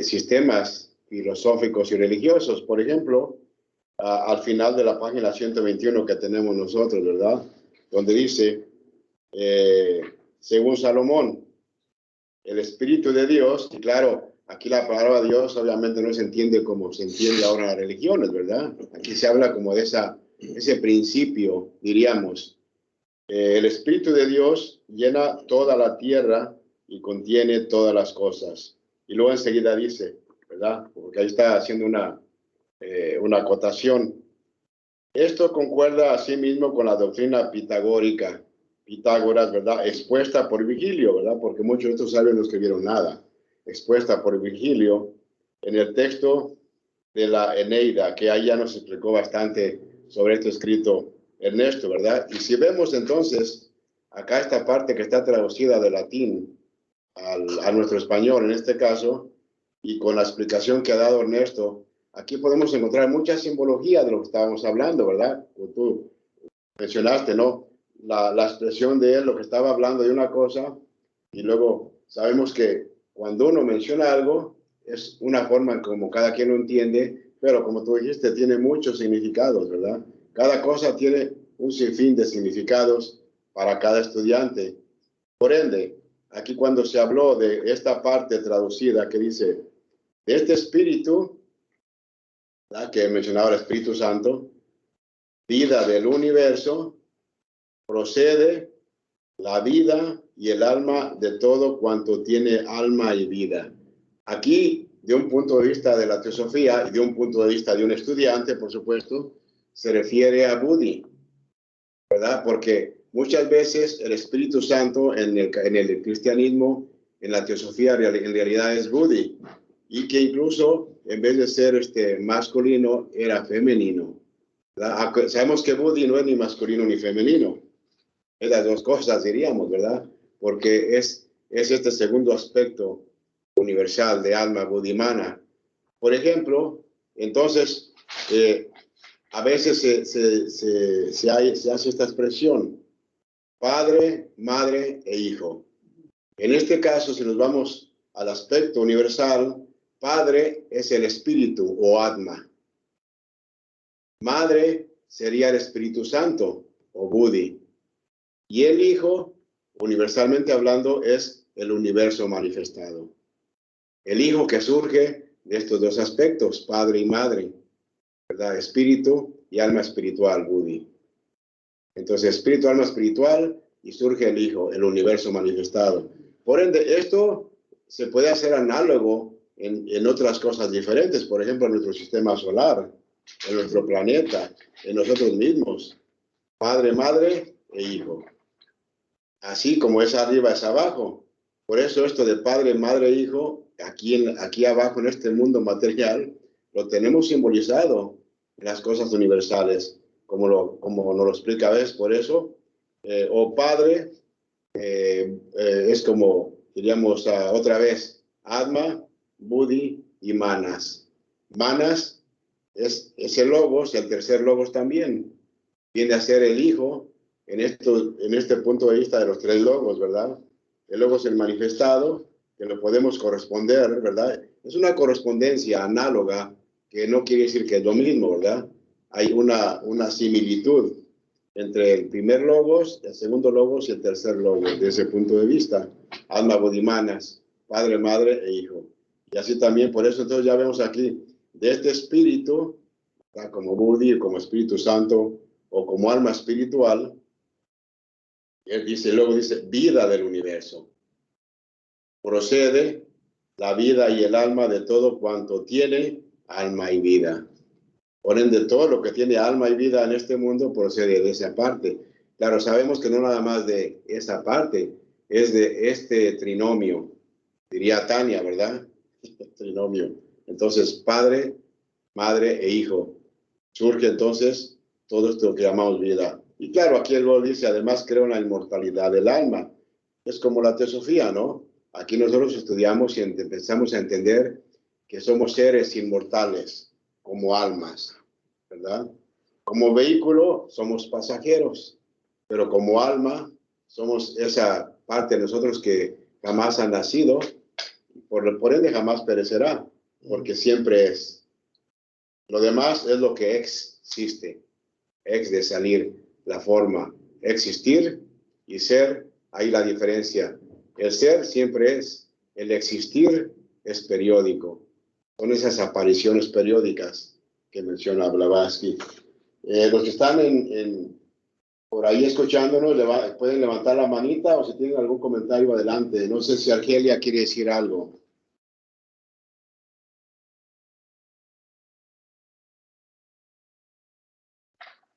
sistemas filosóficos y religiosos. Por ejemplo, al final de la página 121 que tenemos nosotros, ¿verdad? Donde dice, según Salomón, el Espíritu de Dios, y claro, aquí la palabra Dios obviamente no se entiende como se entiende ahora en las religiones, ¿verdad? Aquí se habla como de ese principio, diríamos. El Espíritu de Dios llena toda la tierra y contiene todas las cosas. Y luego enseguida dice, ¿verdad? Porque ahí está haciendo una acotación. Esto concuerda asimismo con la doctrina pitagórica, Pitágoras, ¿verdad? Expuesta por Virgilio, ¿verdad? Porque muchos de estos sabios no escribieron nada. Expuesta por Virgilio en el texto de la Eneida, que ahí ya nos explicó bastante sobre esto escrito Ernesto, ¿verdad? Y si vemos entonces acá esta parte que está traducida de latín a nuestro español en este caso, y con la explicación que ha dado Ernesto, aquí podemos encontrar mucha simbología de lo que estábamos hablando, ¿verdad? Como tú mencionaste, ¿no? La expresión de él, lo que estaba hablando de una cosa, y luego sabemos que cuando uno menciona algo, es una forma como cada quien lo entiende, pero como tú dijiste, tiene muchos significados, ¿verdad? Cada cosa tiene un sinfín de significados para cada estudiante. Por ende, aquí cuando se habló de esta parte traducida que dice, de este espíritu, ¿verdad? Que mencionaba el Espíritu Santo, vida del universo, procede la vida y el alma de todo cuanto tiene alma y vida. Aquí, de un punto de vista de la teosofía y de un punto de vista de un estudiante, por supuesto, se refiere a Buddhi, ¿verdad? Porque muchas veces el Espíritu Santo en el cristianismo, en la teosofía, en realidad es Buddhi, y que incluso en vez de ser masculino, era femenino, ¿verdad? Sabemos que Buddhi no es ni masculino ni femenino, es las dos cosas, diríamos, ¿verdad? Porque es este segundo aspecto universal de alma buddhimana. Por ejemplo, entonces, a veces se hace esta expresión, padre, madre e hijo. En este caso, si nos vamos al aspecto universal, padre es el espíritu o atma. Madre sería el Espíritu Santo o Buddhi. Y el hijo, universalmente hablando, es el universo manifestado. El hijo que surge de estos dos aspectos, padre y madre, ¿verdad? Espíritu y alma espiritual, Buddhi. Entonces, espíritu, alma espiritual, y surge el hijo, el universo manifestado. Por ende, esto se puede hacer análogo en otras cosas diferentes, por ejemplo, en nuestro sistema solar, en nuestro planeta, en nosotros mismos. Padre, madre e hijo. Así como es arriba, es abajo. Por eso esto de padre, madre, hijo, aquí abajo en este mundo material, lo tenemos simbolizado en las cosas universales, como nos lo explica, ¿ves? Por eso, o padre, es como, diríamos otra vez, Atma, Buddhi y Manas. Manas es el logos, el tercer logos también. Viene a ser el hijo, en este punto de vista de los tres logos, ¿verdad? El logos es el manifestado, que lo podemos corresponder, ¿verdad? Es una correspondencia análoga, que no quiere decir que es lo mismo, ¿verdad? Hay una similitud entre el primer logos, el segundo logos y el tercer logos, desde ese punto de vista. Alma, budimanas, padre, madre e hijo. Y así también, por eso entonces ya vemos aquí, de este espíritu, como Budi, como Espíritu Santo, o como alma espiritual, él dice, luego dice, vida del universo. Procede la vida y el alma de todo cuanto tiene alma y vida. Por ende, todo lo que tiene alma y vida en este mundo procede de esa parte. Claro, sabemos que no nada más de esa parte, es de este trinomio, diría Tania, ¿verdad? Trinomio. Entonces, padre, madre e hijo. Surge entonces todo esto que llamamos vida. Y claro, aquí el Lord dice, además crea una inmortalidad del alma. Es como la teosofía, ¿no? Aquí nosotros estudiamos y empezamos a entender que somos seres inmortales, como almas, ¿verdad? Como vehículo somos pasajeros, pero como alma somos esa parte de nosotros que jamás ha nacido, por ende jamás perecerá, porque siempre es. Lo demás es lo que existe, ex de salir, la forma, existir y ser, ahí la diferencia. El ser siempre es, el existir es periódico. Son esas apariciones periódicas que menciona Blavatsky. Los que están por ahí escuchándonos, pueden levantar la manita o si tienen algún comentario adelante. No sé si Argelia quiere decir algo.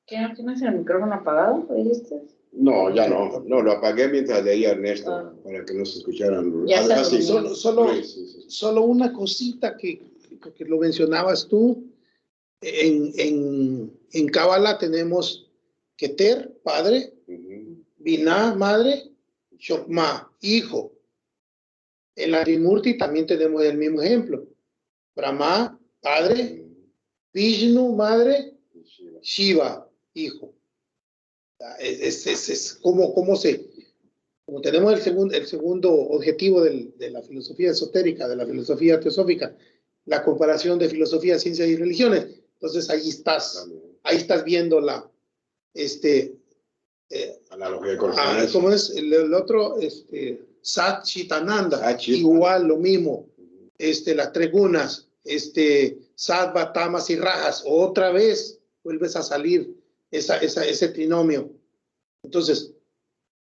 ¿Qué no tienes el micrófono apagado? ¿Dijiste? No, ya no. No, lo apagué mientras leía Ernesto, para que no se escucharan. Ya está. Sí. Solo una cosita que lo mencionabas tú. En Cábala tenemos Keter, padre, Binah, madre, Shokma, hijo. En la Trimurti también tenemos el mismo ejemplo. Brahma, padre, Vishnu, madre, Shiva, hijo. Es como tenemos el segundo objetivo de la filosofía esotérica, de la filosofía teosófica, la comparación de filosofía, ciencias y religiones. Entonces ahí estás viendo la analogía correspondencia. ¿cómo es el otro? Sat Chitananda, igual lo mismo. Las tres gunas, Sattva, Tamas y Rajas, otra vez vuelves a salir ese trinomio. Entonces,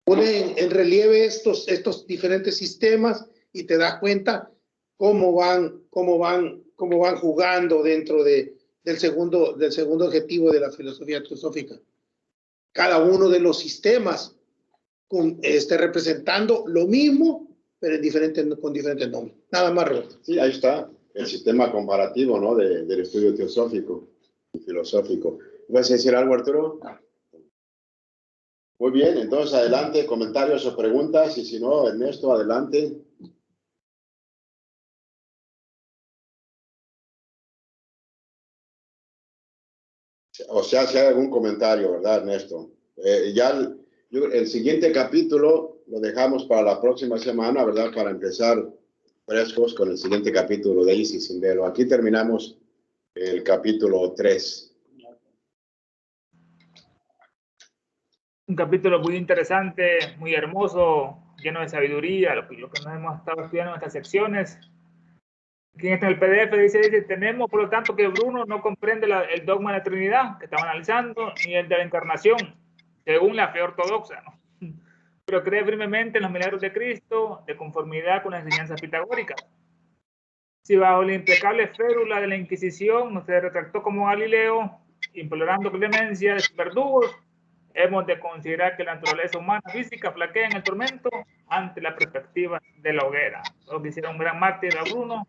pone en relieve estos diferentes sistemas y te das cuenta cómo van jugando dentro del segundo objetivo de la filosofía teosófica. Cada uno de los sistemas representando lo mismo, pero con diferentes nombres. Nada más, Roberto. Sí, ahí está el sistema comparativo, ¿no? Del estudio teosófico y filosófico. ¿Vas a decir algo, Arturo? No. Muy bien, entonces adelante, comentarios o preguntas, y si no, Ernesto, adelante. O sea, si hay algún comentario, ¿verdad, Ernesto? El siguiente capítulo lo dejamos para la próxima semana, ¿verdad? Para empezar frescos con el siguiente capítulo de Isis sin velo. Aquí terminamos el capítulo 3. Un capítulo muy interesante, muy hermoso, lleno de sabiduría, lo que nos hemos estado estudiando en estas secciones. Aquí en el PDF dice, tenemos por lo tanto que Bruno no comprende el dogma de la Trinidad que estamos analizando, ni el de la encarnación, según la fe ortodoxa, ¿no? Pero cree firmemente en los milagros de Cristo, de conformidad con las enseñanzas pitagóricas. Si bajo la impecable férula de la Inquisición se retractó como Galileo, implorando clemencia de sus verdugos, hemos de considerar que la naturaleza humana física flaquea en el tormento ante la perspectiva de la hoguera. Lo que hicieron un gran mártir a Bruno.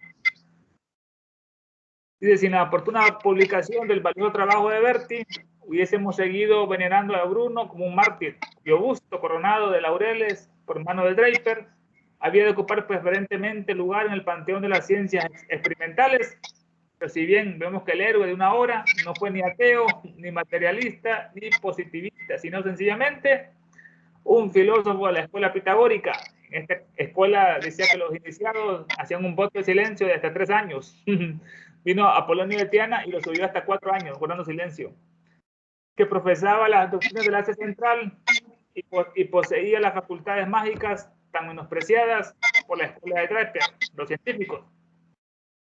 Dice, sin la oportuna publicación del valioso trabajo de Berti, hubiésemos seguido venerando a Bruno como un mártir, cuyo busto coronado de laureles por mano de Draper había de ocupar preferentemente lugar en el panteón de las ciencias experimentales. Pero si bien vemos que el héroe de una hora no fue ni ateo, ni materialista, ni positivista, sino sencillamente un filósofo de la escuela pitagórica. En esta escuela decía que los iniciados hacían un voto de silencio de hasta 3 años. Vino Apolonio de Tiana y lo subió hasta 4 años, guardando silencio. que profesaba las doctrinas del Asia Central y poseía las facultades mágicas tan menospreciadas por la escuela de Draper, los científicos.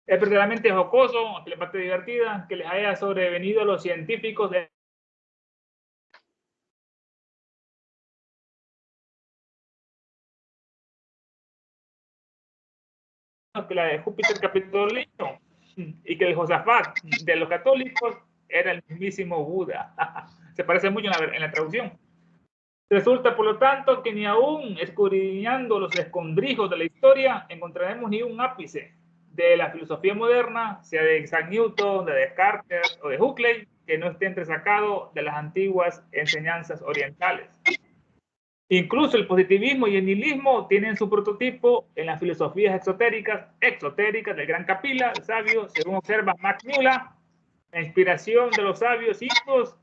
Es verdaderamente jocoso, la parte divertida, que les haya sobrevenido a los científicos de que la de Júpiter Capitolino y que el Josafat de los católicos era el mismísimo Buda. Se parece mucho en la traducción. Resulta, por lo tanto, que ni aún escudriñando los escondrijos de la historia encontraremos ni un ápice de la filosofía moderna, sea de Isaac Newton, de Descartes o de Huxley, que no esté entresacado de las antiguas enseñanzas orientales. Incluso el positivismo y el nihilismo tienen su prototipo en las filosofías exotéricas del gran Kapila, el sabio, según observa Max Muller. La inspiración de los sabios hindúes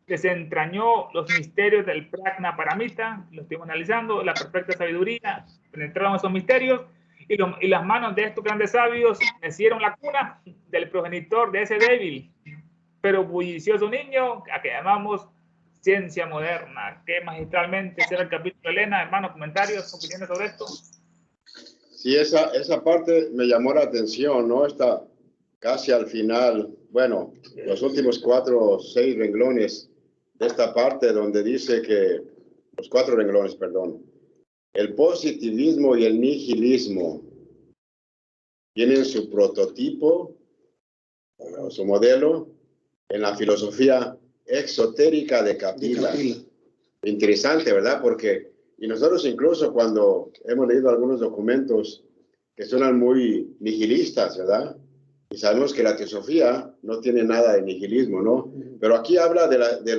desentrañó los misterios del Prajna Paramita, lo estuvimos analizando, la perfecta sabiduría, penetraron esos misterios, y las manos de estos grandes sabios mecieron la cuna del progenitor de ese débil, pero bullicioso niño, a que llamamos ciencia moderna. Que magistralmente será el capítulo. Elena, hermano, comentarios, opiniones sobre esto. Sí, esa parte me llamó la atención, ¿no? Está casi al final, bueno, los últimos 4 o 6 renglones de esta parte donde dice que, los 4 renglones, perdón, el positivismo y el nihilismo tienen su prototipo, o su modelo, en la filosofía exotérica de Kapila. Interesante, ¿verdad? Porque, y nosotros incluso cuando hemos leído algunos documentos que suenan muy nihilistas, ¿verdad? Y sabemos que la teosofía no tiene nada de nihilismo, ¿no? Pero aquí habla de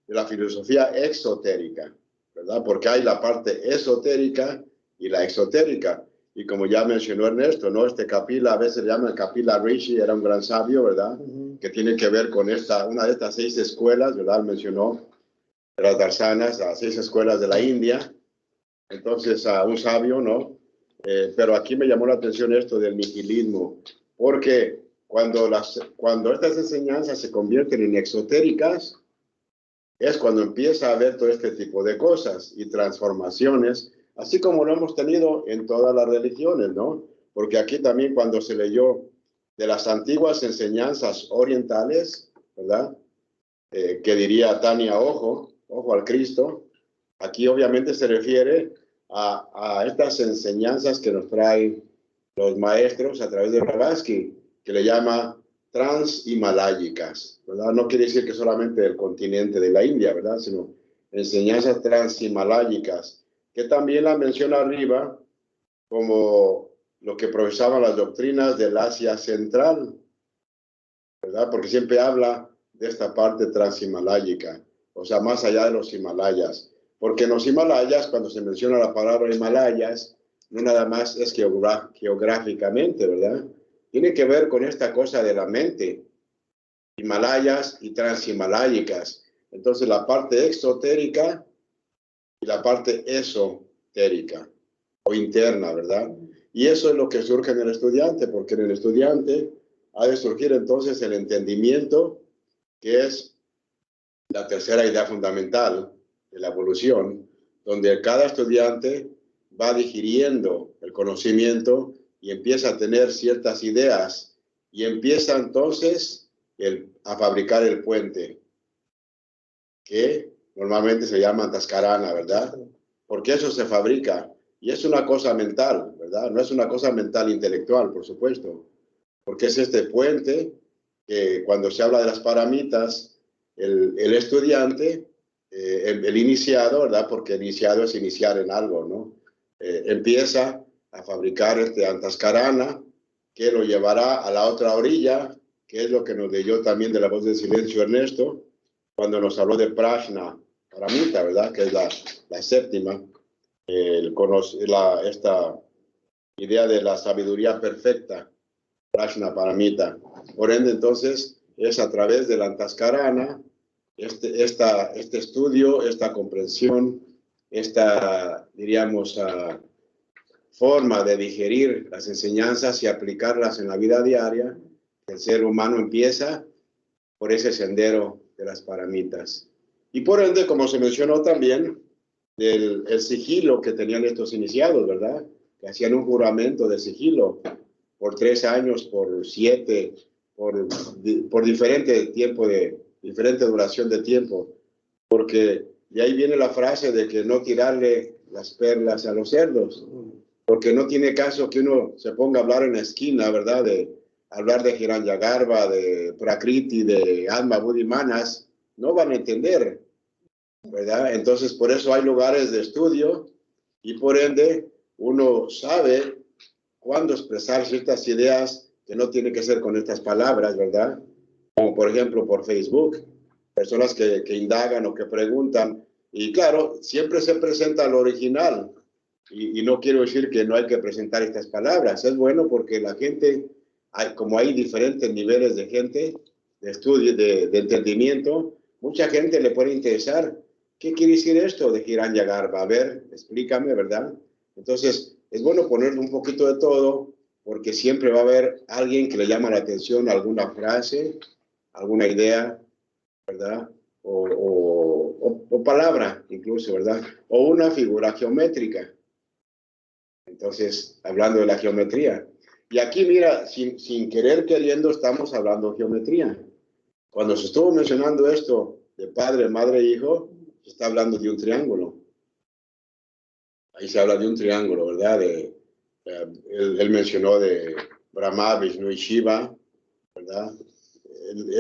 la filosofía exotérica, ¿verdad? Porque hay la parte esotérica y la exotérica. Y como ya mencionó Ernesto, ¿no? Este Kapila, a veces se llama Kapila Rishi, era un gran sabio, ¿verdad? Que tiene que ver con una de estas 6 escuelas, ¿verdad? Mencionó las darsanas, las 6 escuelas de la India. Entonces, a un sabio, ¿no? Pero aquí me llamó la atención esto del nihilismo, porque cuando estas enseñanzas se convierten en exotéricas, es cuando empieza a haber todo este tipo de cosas y transformaciones, así como lo hemos tenido en todas las religiones, ¿no? Porque aquí también cuando se leyó de las antiguas enseñanzas orientales, ¿verdad? Que diría Tania, ojo al Cristo, aquí obviamente se refiere a estas enseñanzas que nos traen los maestros a través de Blavatsky, que le llama transhimalayicas, ¿verdad? No quiere decir que solamente del continente de la India, ¿verdad? Sino enseñanzas transhimalayicas, que también la menciona arriba como lo que profesaban las doctrinas del Asia Central, ¿verdad? Porque siempre habla de esta parte transhimaláyica, o sea, más allá de los Himalayas. Porque en los Himalayas, cuando se menciona la palabra Himalayas, no nada más es geográficamente, ¿verdad? Tiene que ver con esta cosa de la mente, Himalayas y transhimaláyicas. Entonces, la parte exotérica y la parte esotérica o interna, ¿verdad? Y eso es lo que surge en el estudiante, porque en el estudiante ha de surgir entonces el entendimiento, que es la tercera idea fundamental de la evolución, donde cada estudiante va digiriendo el conocimiento y empieza a tener ciertas ideas y empieza entonces a fabricar el puente, que normalmente se llama Tascarana, ¿verdad? Porque eso se fabrica y es una cosa mental, ¿verdad? No es una cosa mental intelectual, por supuesto, porque es este puente que cuando se habla de las paramitas, el estudiante, el iniciado, ¿verdad? Porque iniciado es iniciar en algo, ¿no? Empieza a fabricar este Antascarana, que lo llevará a la otra orilla, que es lo que nos leyó también de la voz del silencio Ernesto, cuando nos habló de Prajna Paramita, ¿verdad? Que es la séptima, esta idea de la sabiduría perfecta, Prajna Paramita. Por ende, entonces, es a través de la Antascarana, este estudio, esta comprensión, esta, diríamos, forma de digerir las enseñanzas y aplicarlas en la vida diaria, el ser humano empieza por ese sendero de las paramitas. Y por ende, como se mencionó también, el sigilo que tenían estos iniciados, ¿verdad? Que hacían un juramento de sigilo por 3 años, por 7, por diferente tiempo diferente duración de tiempo. Porque de ahí viene la frase de que no tirarle las perlas a los cerdos. Porque no tiene caso que uno se ponga a hablar en la esquina, ¿verdad? Hablar de Hiranyagarbha, de Prakriti, de Atma, Buddhi, Manas. No van a entender, ¿verdad? Entonces, por eso hay lugares de estudio y por ende uno sabe cuándo expresar ciertas ideas que no tiene que ser con estas palabras, ¿verdad? Como por ejemplo por Facebook, personas que indagan o que preguntan. Y claro, siempre se presenta lo original. Y no quiero decir que no hay que presentar estas palabras. Es bueno porque la gente, como hay diferentes niveles de gente, de estudio, de entendimiento, mucha gente le puede interesar. ¿Qué quiere decir esto de Hiranyagarbha? A ver, explícame, ¿verdad? Entonces, es bueno ponerle un poquito de todo, porque siempre va a haber alguien que le llama la atención alguna frase, alguna idea, ¿verdad? O palabra, incluso, ¿verdad? O una figura geométrica. Entonces, hablando de la geometría. Y aquí, mira, sin querer queriendo, estamos hablando de geometría. Cuando se estuvo mencionando esto de padre, madre e hijo, se está hablando de un triángulo. Ahí se habla de un triángulo, ¿verdad? Él mencionó de Brahma, Vishnu y Shiva, ¿verdad?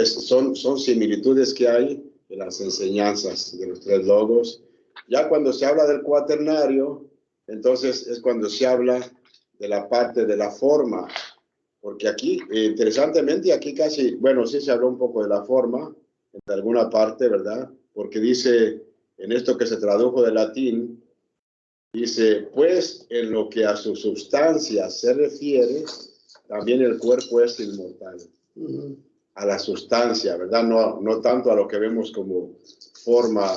Son similitudes que hay en las enseñanzas de los 3 logos. Ya cuando se habla del cuaternario, entonces es cuando se habla de la parte de la forma, porque aquí, interesantemente, aquí casi, bueno, sí se habló un poco de la forma, en alguna parte, ¿verdad? Porque dice, en esto que se tradujo del latín, dice, pues en lo que a su sustancia se refiere, también el cuerpo es inmortal. A la sustancia, ¿verdad? No tanto a lo que vemos como forma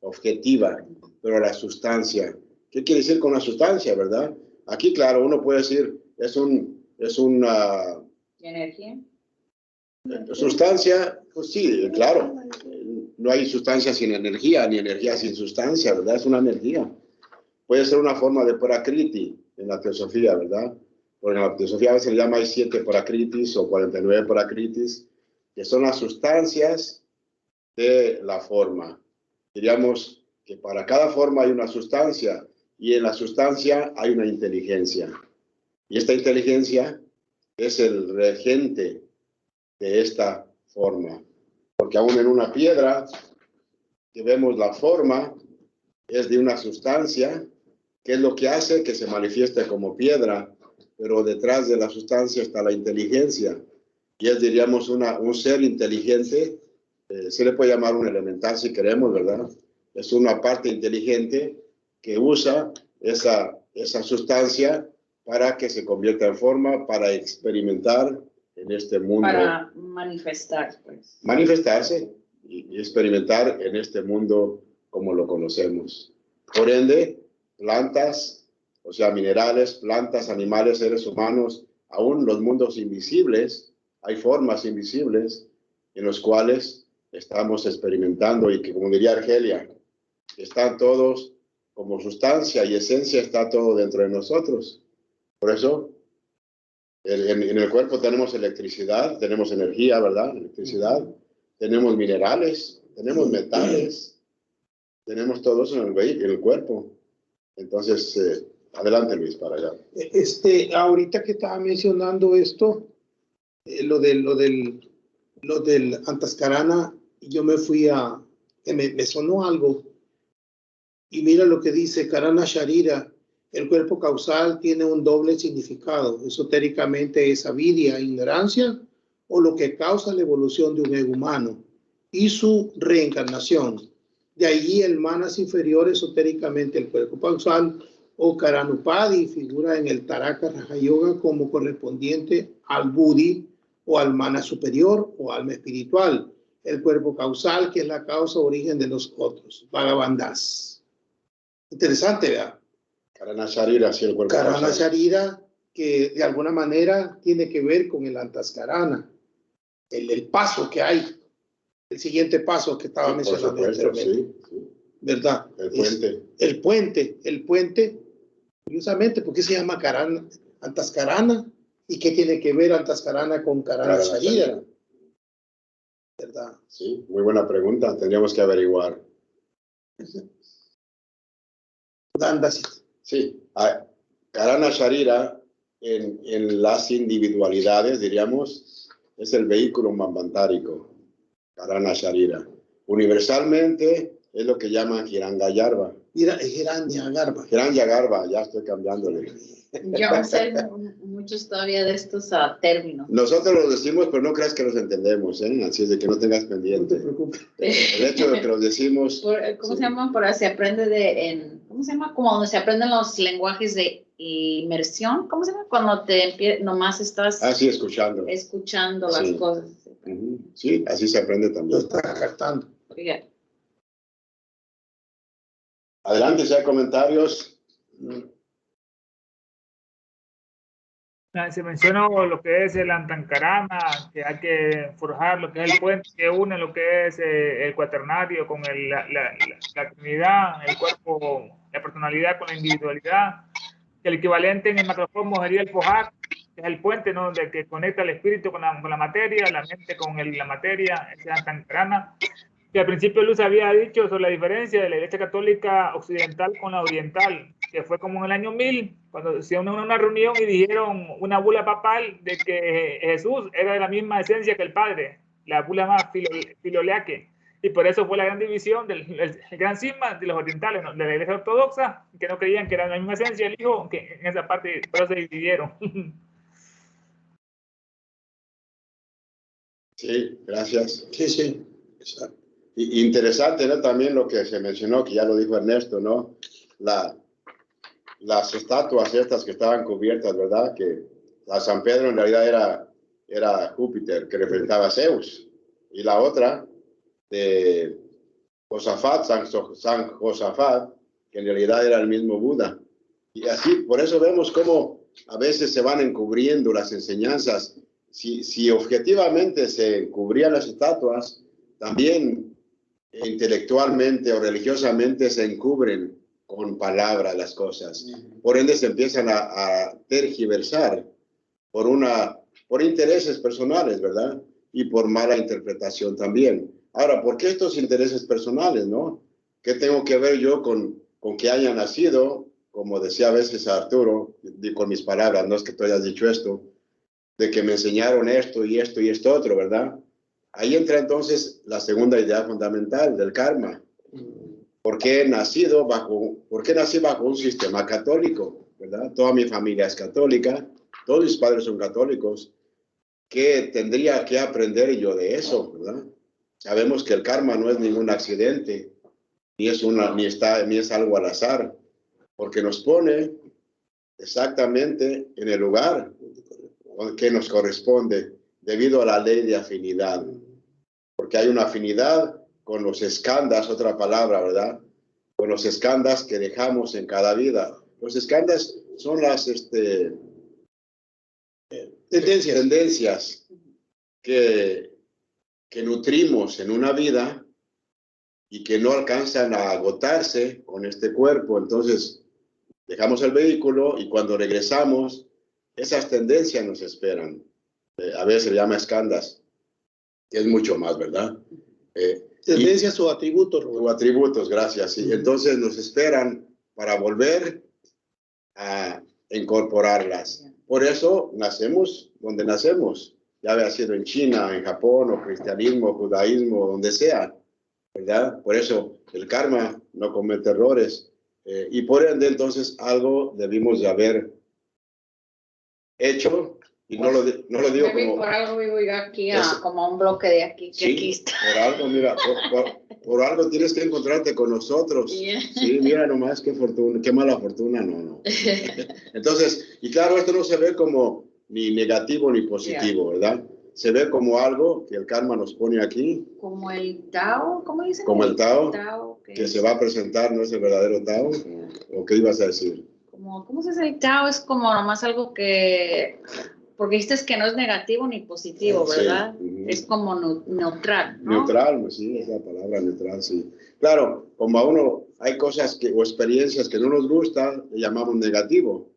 objetiva, pero a la sustancia. ¿Qué quiere decir con la sustancia, verdad? Aquí, claro, uno puede decir, es una... ¿Energía? Sustancia, pues sí, claro. No hay sustancia sin energía, ni energía sin sustancia, ¿verdad? Es una energía. Puede ser una forma de prakriti en la teosofía, ¿verdad? Porque en la teosofía a veces se llama hay 7 prakritis o 49 prakritis, que son las sustancias de la forma. Diríamos que para cada forma hay una sustancia y en la sustancia hay una inteligencia. Y esta inteligencia es el regente de esta forma. Porque aún en una piedra, que vemos la forma, es de una sustancia, que es lo que hace que se manifieste como piedra, pero detrás de la sustancia está la inteligencia. Y es, diríamos, un ser inteligente, se le puede llamar un elemental si queremos, ¿verdad? Es una parte inteligente que usa esa sustancia para que se convierta en forma, para experimentar en este mundo. Para manifestar, pues. Manifestarse y experimentar en este mundo como lo conocemos. Por ende, plantas, o sea, minerales, plantas, animales, seres humanos, aún los mundos invisibles, hay formas invisibles en los cuales estamos experimentando y que, como diría Argelia, están todos como sustancia y esencia, está todo dentro de nosotros. Por eso, en el cuerpo tenemos electricidad, tenemos energía, ¿verdad? Electricidad, tenemos minerales, tenemos metales, tenemos todo eso en el cuerpo. Entonces, adelante Luis, para allá. Ahorita que estaba mencionando esto, lo del Antascarana, yo me fui me sonó algo. Y mira lo que dice Karana Sharira, el cuerpo causal tiene un doble significado. Esotéricamente es avidia, ignorancia, o lo que causa la evolución de un ego humano y su reencarnación. De allí el manas inferior, esotéricamente el cuerpo causal, o Karanupadi, figura en el Taraka Raja Yoga como correspondiente al Buddhi o al mana superior o alma espiritual. El cuerpo causal, que es la causa origen de los otros. Bhagavan Das. Interesante, ¿verdad? Karana Sharira, sí, el cuerpo Karana causal. Sharira, que de alguna manera tiene que ver con el Antascarana, el paso que hay el siguiente paso que estaba Por mencionando supuesto, anteriormente, sí. ¿verdad? El puente. El puente, curiosamente, ¿por qué se llama Antascarana? ¿Y qué tiene que ver Antascarana con Karana Sharira? ¿Verdad? Sí, muy buena pregunta. Tendríamos que averiguar. Sí, Karana Sharira en las individualidades, diríamos, es el vehículo mambantárico. Karana Sharira. Universalmente es lo que llaman Hiranyagarbha. Hiranyagarbha. Hiranyagarbha, ya estoy cambiándole. Yo no sé muchos todavía de estos términos. Nosotros los decimos, pero no creas que los entendemos, ¿eh? Así es de que no tengas pendiente. No te preocupes. El hecho de que los decimos... ¿Cómo sí. se llama? Se aprende ¿cómo se llama? Como donde se aprenden los lenguajes de inmersión. ¿Cómo se llama? Cuando nomás estás sí, escuchando las sí. cosas. Sí, así se aprende Lo también. está captando. Oiga. Adelante, si hay comentarios. Se mencionó lo que es el Antancarana, que hay que forjar lo que es el puente que une lo que es el cuaternario con la Trinidad, el cuerpo, la personalidad con la individualidad. El equivalente en el macrocosmos sería el fojar, que es el puente, ¿no? Que conecta el espíritu con la materia, la mente con la materia, ese Antancarana. Que al principio Luz había dicho sobre la diferencia de la Iglesia Católica Occidental con la Oriental, que fue como en el año 1000, cuando hicieron una reunión y dijeron una bula papal de que Jesús era de la misma esencia que el Padre, la bula más filoleaque. Y por eso fue la gran división, el gran cisma de los orientales, ¿no? De la Iglesia Ortodoxa, que no creían que era la misma esencia del Hijo, que en esa parte, por eso se dividieron. Sí, gracias. Sí, exacto. Interesante, ¿no? También lo que se mencionó, que ya lo dijo Ernesto, ¿no? Las estatuas estas que estaban cubiertas, ¿verdad? Que la San Pedro en realidad era Júpiter, que representaba a Zeus. Y la otra, de Josafat, San Josafat, que en realidad era el mismo Buda. Y así, por eso vemos cómo a veces se van encubriendo las enseñanzas. Si objetivamente se encubrían las estatuas, también intelectualmente o religiosamente se encubren con palabras las cosas. Por ende se empiezan a tergiversar por intereses personales, ¿verdad? Y por mala interpretación también. Ahora, ¿por qué estos intereses personales, no? ¿Qué tengo que ver yo con que haya nacido, como decía a veces a Arturo, con mis palabras, no es que tú hayas dicho esto, de que me enseñaron esto y esto y esto otro, ¿verdad? Ahí entra entonces la segunda idea fundamental del karma. ¿Por qué nací bajo un sistema católico, ¿verdad? Toda mi familia es católica, todos mis padres son católicos. ¿Qué tendría que aprender yo de eso, verdad? Sabemos que el karma no es ningún accidente, ni es algo al azar, porque nos pone exactamente en el lugar que nos corresponde debido a la ley de afinidad. Porque hay una afinidad con los skandhas, otra palabra, ¿verdad? Con los skandhas que dejamos en cada vida. Los skandhas son las tendencias que nutrimos en una vida y que no alcanzan a agotarse con este cuerpo. Entonces, dejamos el vehículo y cuando regresamos, esas tendencias nos esperan. A veces se llama skandhas, que es mucho más, ¿verdad? Tendencias o atributos, Roberto. O atributos, gracias. Sí. Entonces nos esperan para volver a incorporarlas. Por eso nacemos donde nacemos. Ya había sido en China, en Japón, o cristianismo, judaísmo, donde sea, ¿verdad? Por eso el karma no comete errores. Y por ende, entonces, algo debimos de haber hecho. Y no lo digo como... Por algo vivo yo aquí, como un bloque de aquí, que sí, aquí está. Por algo, mira, por algo tienes que encontrarte con nosotros. Yeah. Sí, mira nomás, qué fortuna, qué mala fortuna, no. Entonces, y claro, esto no se ve como ni negativo ni positivo, yeah, ¿verdad? Se ve como algo que el karma nos pone aquí. Como el Tao, ¿cómo dicen? Como el Tao que se va a presentar, ¿no es el verdadero Tao? Yeah. ¿O qué ibas a decir? ¿Cómo se dice el Tao? Es como nomás algo que... Porque dijiste que no es negativo ni positivo, ¿verdad? Sí. Es como neutral, ¿no? Neutral, pues sí, es la palabra neutral, sí. Claro, como a uno hay cosas o experiencias que no nos gustan, le llamamos negativo.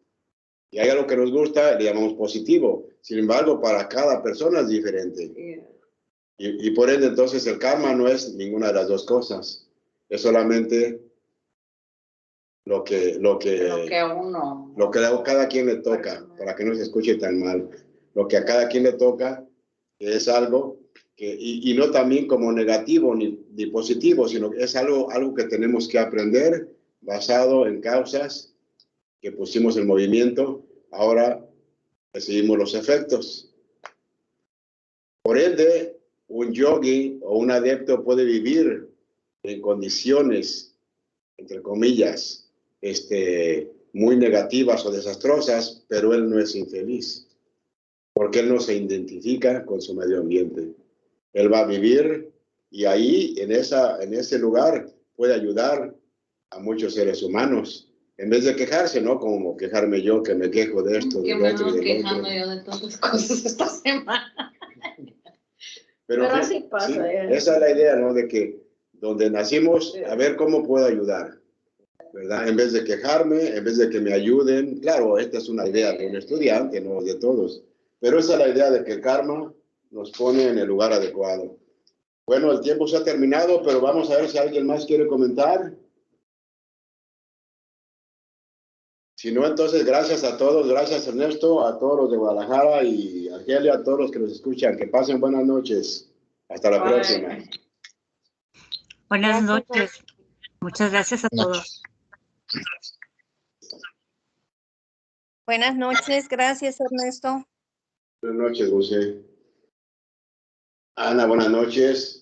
Y hay algo que nos gusta, le llamamos positivo. Sin embargo, para cada persona es diferente. Yeah. Y por ende, entonces, el karma no es ninguna de las dos cosas. Es solamente lo que a uno. lo que a cada quien le toca, para que no se escuche tan mal. Lo que a cada quien le toca es algo que, y no también como negativo ni positivo, sino que es algo que tenemos que aprender basado en causas que pusimos en movimiento. Ahora recibimos los efectos. Por ende, un yogi o un adepto puede vivir en condiciones, entre comillas, muy negativas o desastrosas, pero él no es infeliz, porque él no se identifica con su medio ambiente. Él va a vivir y ahí, en ese lugar, puede ayudar a muchos seres humanos. En vez de quejarse, ¿no? Como quejarme yo, que me quejo de esto, Que del me otro ando y del quejando otro. yo de tantas cosas esta semana. Pero así pasa. Sí, esa es la idea, ¿no? De que donde nacimos, a ver cómo puedo ayudar, ¿verdad? En vez de quejarme, en vez de que me ayuden. Claro, esta es una idea de un estudiante, no de todos. Pero esa es la idea de que el karma nos pone en el lugar adecuado. Bueno, el tiempo se ha terminado, pero vamos a ver si alguien más quiere comentar. Si no, entonces gracias a todos, gracias Ernesto, a todos los de Guadalajara y a Argelia, a todos los que nos escuchan. Que pasen buenas noches. Hasta la próxima. Buenas noches. Muchas gracias a todos. Buenas noches, gracias Ernesto. Buenas noches, José. Ana, buenas noches.